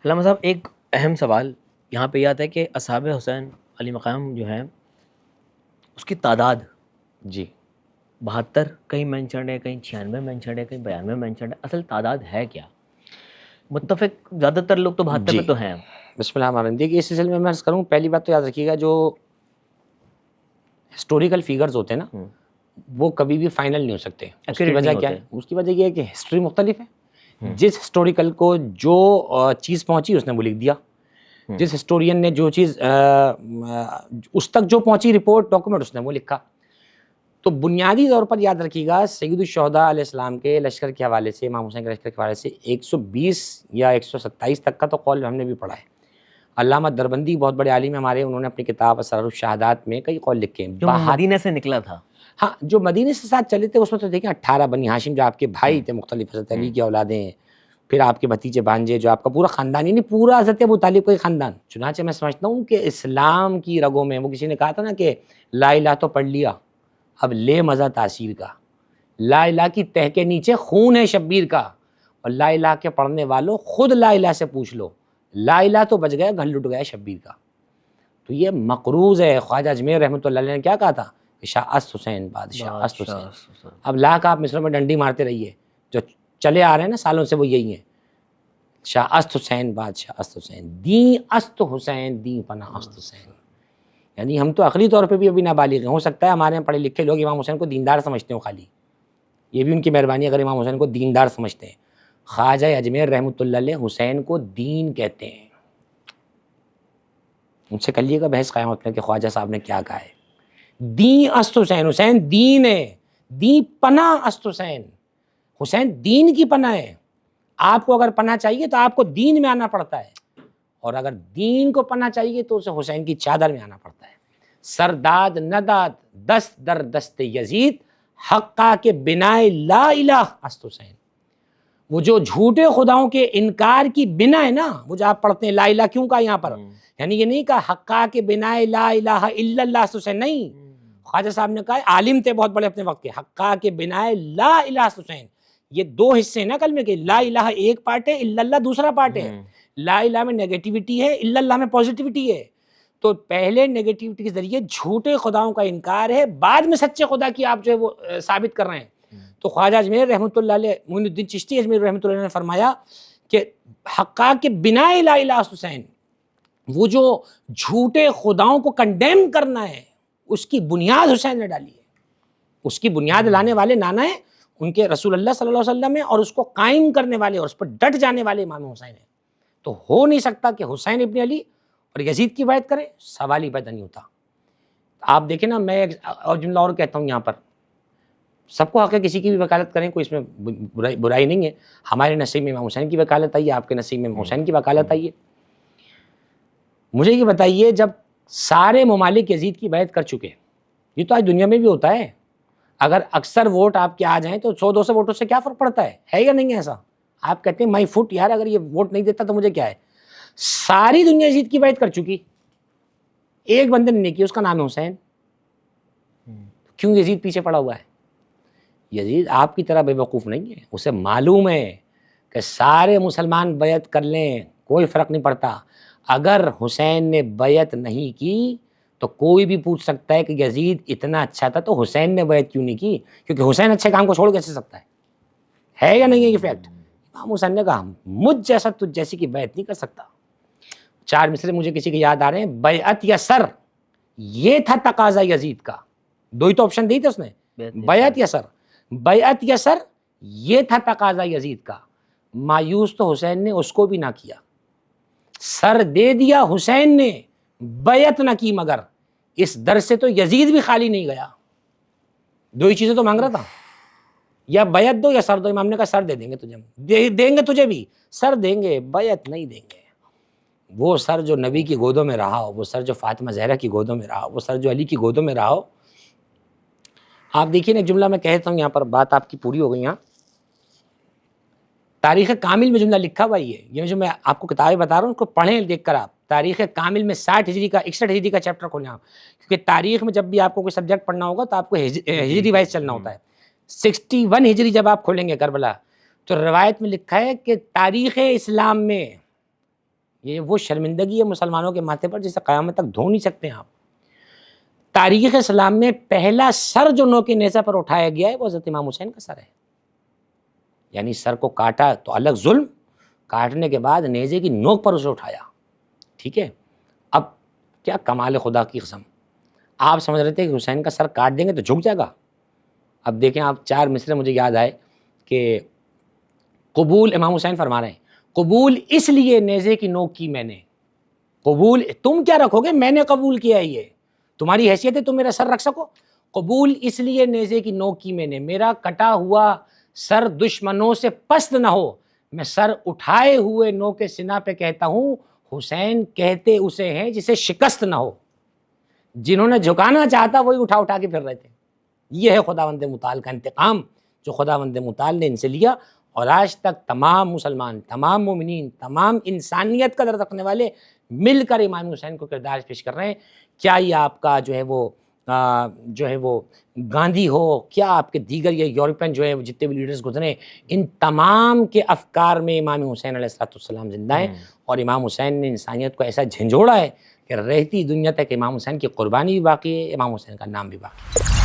علامہ صاحب ایک اہم سوال یہاں پہ یہ آتا ہے کہ اصحاب حسین علی مقام جو ہیں اس کی تعداد جی 72 کہیں مینشنڈ ہے، کہیں 96 مینشنڈ ہے، کہیں 92 مینشنڈ ہے، اصل تعداد ہے کیا؟ متفق زیادہ تر لوگ تو 72 جی پہ تو ہیں. بسم اللہ الرحمن الرحیم. دیکھیے اس سلسلے میں عرض کروں، پہلی بات تو یاد رکھیے گا، جو ہسٹوریکل فیگرز ہوتے ہیں نا وہ کبھی بھی فائنل نہیں ہو سکتے. اس کی وجہ کیا ہے؟ اس کی وجہ یہ ہے کہ ہسٹری مختلف ہے. جس ہسٹوریکل کو جو چیز پہنچی اس نے وہ لکھ دیا، جس ہسٹورین نے جو چیز اس تک جو پہنچی رپورٹ ڈاکومنٹ اس نے وہ لکھا. تو بنیادی طور پر یاد رکھیے گا سید الشہداء علیہ السلام کے لشکر کے حوالے سے، امام حسین کے لشکر کے حوالے سے 120 یا 127 تک کا تو قول ہم نے بھی پڑھا ہے. علامہ دربندی بہت بڑے عالم ہیں ہمارے، انہوں نے اپنی کتاب اسرار الشہادات میں کئی قول لکھے ہیں. جو مدینہ سے نکلا تھا. ہاں جو مدینے سے ساتھ چلے تھے اس میں تو دیکھیں 18 بنی ہاشم جو آپ کے بھائی تھے، مختلف حضرت علی کی اولادیں ہیں، پھر آپ کے بھتیجے بھانجے، جو آپ کا پورا خاندان، یعنی پورا حضرت ابو طالب کا خاندان. چنانچہ میں سمجھتا ہوں کہ اسلام کی رگوں میں، وہ کسی نے کہا تھا نا کہ لا الہ تو پڑھ لیا، اب لے مزہ تاثیر کا. لا الہ کی تہ کے نیچے خون ہے شبیر کا، اور لا الہ کے پڑھنے والوں خود لا الہ سے پوچھ لو، لا الہ تو بچ گیا، گھر لٹ گیا شبیر کا. تو یہ مقروض ہے. خواجہ اجمیر رحمۃ اللہ علیہ نے کیا کہا تھا؟ شاہ است حسین بادشاہ است حسین. اب لاکھ آپ مصروں میں ڈنڈی مارتے رہیے، جو چلے آ رہے ہیں نا سالوں سے وہ یہی ہیں. شاہ است حسین بادشاہ است حسین، دین است حسین دین پناہ است حسین. یعنی ہم تو عقلی طور پہ بھی ابھی نابالغ ہیں. ہو سکتا ہے ہمارے یہاں پڑھے لکھے لوگ امام حسین کو دیندار سمجھتے ہوں خالی، یہ بھی ان کی مہربانی اگر امام حسین کو دیندار سمجھتے ہیں. خواجہ اجمیر رحمۃ اللہ علیہ حسین کو دین کہتے ہیں. ان سے کریے گا بحث قیامت میں کہ خواجہ صاحب نے کیا کہا ہے. دین است حسین، حسین دین ہے، دین پناہ است حسین. حسین دین کی پناہ ہے. آپ کو اگر پناہ چاہیے تو آپ کو دین میں آنا پڑتا ہے، اور اگر دین کو پناہ چاہیے تو اسے حسین کی چادر میں آنا پڑتا ہے. سرداد نداد دست در دست یزید، حقا کے بنائے لا الہ است حسین. وہ جو جھوٹے خداؤں کے انکار کی بنا ہے نا، وہ جو آپ پڑھتے ہیں لا الہ کیوں کہا یہاں پر، یعنی یہ نہیں کہا حقا کے بنائے لا الہ الا اللہ است حسین، نہیں. خواجہ صاحب نے کہا عالم تھے بہت بڑے اپنے وقت کے، حقا کے بنائے لا الہ است حسین. یہ دو حصے ہیں نا کلمے کے، لا الہ ایک پارٹ ہے، الا اللہ دوسرا پارٹ ہے. لا الہ میں نیگیٹیوٹی ہے، الا اللہ میں پازیٹیوٹی ہے. تو پہلے نیگیٹیوٹی کے ذریعے جھوٹے خداؤں کا انکار ہے، بعد میں سچے خدا کی آپ جو ہے وہ ثابت کر رہے ہیں. تو خواجہ اجمیر رحمۃ اللہ علیہ، معین الدین چشتی اجمیر رحمۃ اللہ علیہ نے فرمایا کہ حقا کے بنائے لا الہ است حسین، وہ جو جھوٹے خداؤں کو کنڈیم کرنا ہے اس کی بنیاد حسین نے ڈالی ہے. اس کی بنیاد لانے والے نانا ہیں ان کے رسول اللہ صلی اللہ علیہ وسلم ہیں، اور اس کو قائم کرنے والے اور اس پر ڈٹ جانے والے امام حسین ہیں. تو ہو نہیں سکتا کہ حسین ابن علی اور یزید کی بیعت کرے، سوال ہی پیدا نہیں ہوتا. آپ دیکھیں نا، میں اور جملہ اور کہتا ہوں یہاں پر، سب کو حق ہے کسی کی بھی وکالت کریں، کوئی اس میں برائی نہیں ہے. ہمارے نصیب میں امام حسین کی وکالت آئی ہے، آپ کے نصیب میں امام حسین کی وکالت آئی ہے. مجھے یہ بتائیے، جب سارے ممالک یزید کی بیعت کر چکے، یہ تو آج دنیا میں بھی ہوتا ہے، اگر اکثر ووٹ آپ کے آ جائیں تو 100-200 ووٹوں سے کیا فرق پڑتا ہے یا نہیں ہے ایسا؟ آپ کہتے ہیں مائی فٹ، یار اگر یہ ووٹ نہیں دیتا تو مجھے کیا ہے. ساری دنیا یزید کی بیعت کر چکی، ایک بندے نے نہیں کی، اس کا نام ہے حسین. کیوں یزید پیچھے پڑا ہوا ہے؟ یزید آپ کی طرح بے وقوف نہیں ہے، اسے معلوم ہے کہ سارے مسلمان بیعت کر لیں کوئی فرق نہیں پڑتا. اگر حسین نے بیعت نہیں کی تو کوئی بھی پوچھ سکتا ہے کہ یزید اتنا اچھا تھا تو حسین نے بیعت کیوں نہیں کی، کیونکہ حسین اچھے کام کو چھوڑ کیسے سکتا ہے یا نہیں ہے یہ فیکٹ. امام حسین نے کہا مجھ جیسا تجھ جیسی کی بیعت نہیں کر سکتا. 4 مصرے مجھے کسی کے یاد آ رہے ہیں، بیعت یا سر، یہ تھا تقاضا یزید کا. 2 ہی تو آپشن دی تھے اس نے، بیعت یا سر. بیعت یا سر یہ تھا تقاضا یزید کا. مایوس تو حسین نے اس کو بھی نہ کیا، سر دے دیا حسین نے، بیعت نہ کی. مگر اس در سے تو یزید بھی خالی نہیں گیا. 2 ہی چیزیں تو مانگ رہا تھا، یا بیعت دو یا سر دو. امام نے کہا سر دے دیں گے تجھے، دیں گے تجھے بھی، سر دیں گے، بیعت نہیں دیں گے. وہ سر جو نبی کی گودوں میں رہا ہو، وہ سر جو فاطمہ زہرا کی گودوں میں رہا ہو، وہ سر جو علی کی گودوں میں رہا ہو. آپ دیکھیے نا، ایک جملہ میں کہتا ہوں یہاں پر، بات آپ کی پوری ہو گئی. یہاں تاریخ کامل میں جملہ لکھا ہوا ہی ہے، یہ جو میں آپ کو کتابیں بتا رہا ہوں اس کو پڑھیں دیکھ کر. آپ تاریخ کامل میں 60 ہجری کا 61 ہجری کا چیپٹر کھولیں آپ، کیونکہ تاریخ میں جب بھی آپ کو کوئی سبجیکٹ پڑھنا ہوگا تو آپ کو ہجری وائز چلنا ہوتا ہے. 61 ہجری جب آپ کھولیں گے کربلا، تو روایت میں لکھا ہے کہ تاریخ اسلام میں، یہ وہ شرمندگی ہے مسلمانوں کے ماتھے پر جسے قیامت تک دھو نہیں سکتے آپ. تاریخ اسلام میں پہلا سر جو نوک نیزہ پر اٹھایا گیا ہے وہ حضرت امام حسین کا سر ہے. یعنی سر کو کاٹا تو الگ ظلم، کاٹنے کے بعد نیزے کی نوک پر اسے اٹھایا. ٹھیک ہے. اب کیا کمال خدا کی قسم، آپ سمجھ رہے تھے کہ حسین کا سر کاٹ دیں گے تو جھک جائے گا. اب دیکھیں آپ 4 مصرے مجھے یاد آئے کہ قبول، امام حسین فرما رہے ہیں قبول اس لیے نیزے کی نوک کی میں نے. قبول تم کیا رکھو گے، میں نے قبول کیا ہے، یہ تمہاری حیثیت ہے تم میرا سر رکھ سکو. قبول اس لیے نیزے کی نوک کی میں نے، میرا کٹا ہوا سر دشمنوں سے پست نہ ہو. میں سر اٹھائے ہوئے نوک سنا پہ کہتا ہوں حسین کہتے اسے ہیں جسے شکست نہ ہو. جنہوں نے جھکانا چاہتا وہی اٹھا اٹھا کے پھر رہے تھے. یہ ہے خداوند متعال کا انتقام جو خداوند متعال نے ان سے لیا. اور آج تک تمام مسلمان، تمام مومنین، تمام انسانیت کا درد رکھنے والے مل کر امام حسین کو کردار پیش کر رہے ہیں. کیا یہ آپ کا جو ہے وہ گاندھی ہو، کیا آپ کے دیگر یہ یورپین جو ہے جتنے بھی لیڈرز گزرے، ان تمام کے افکار میں امام حسین علیہ السلام زندہ ہیں. اور امام حسین نے انسانیت کو ایسا جھنجھوڑا ہے کہ رہتی دنیا تک امام حسین کی قربانی بھی باقی ہے، امام حسین کا نام بھی باقی ہے.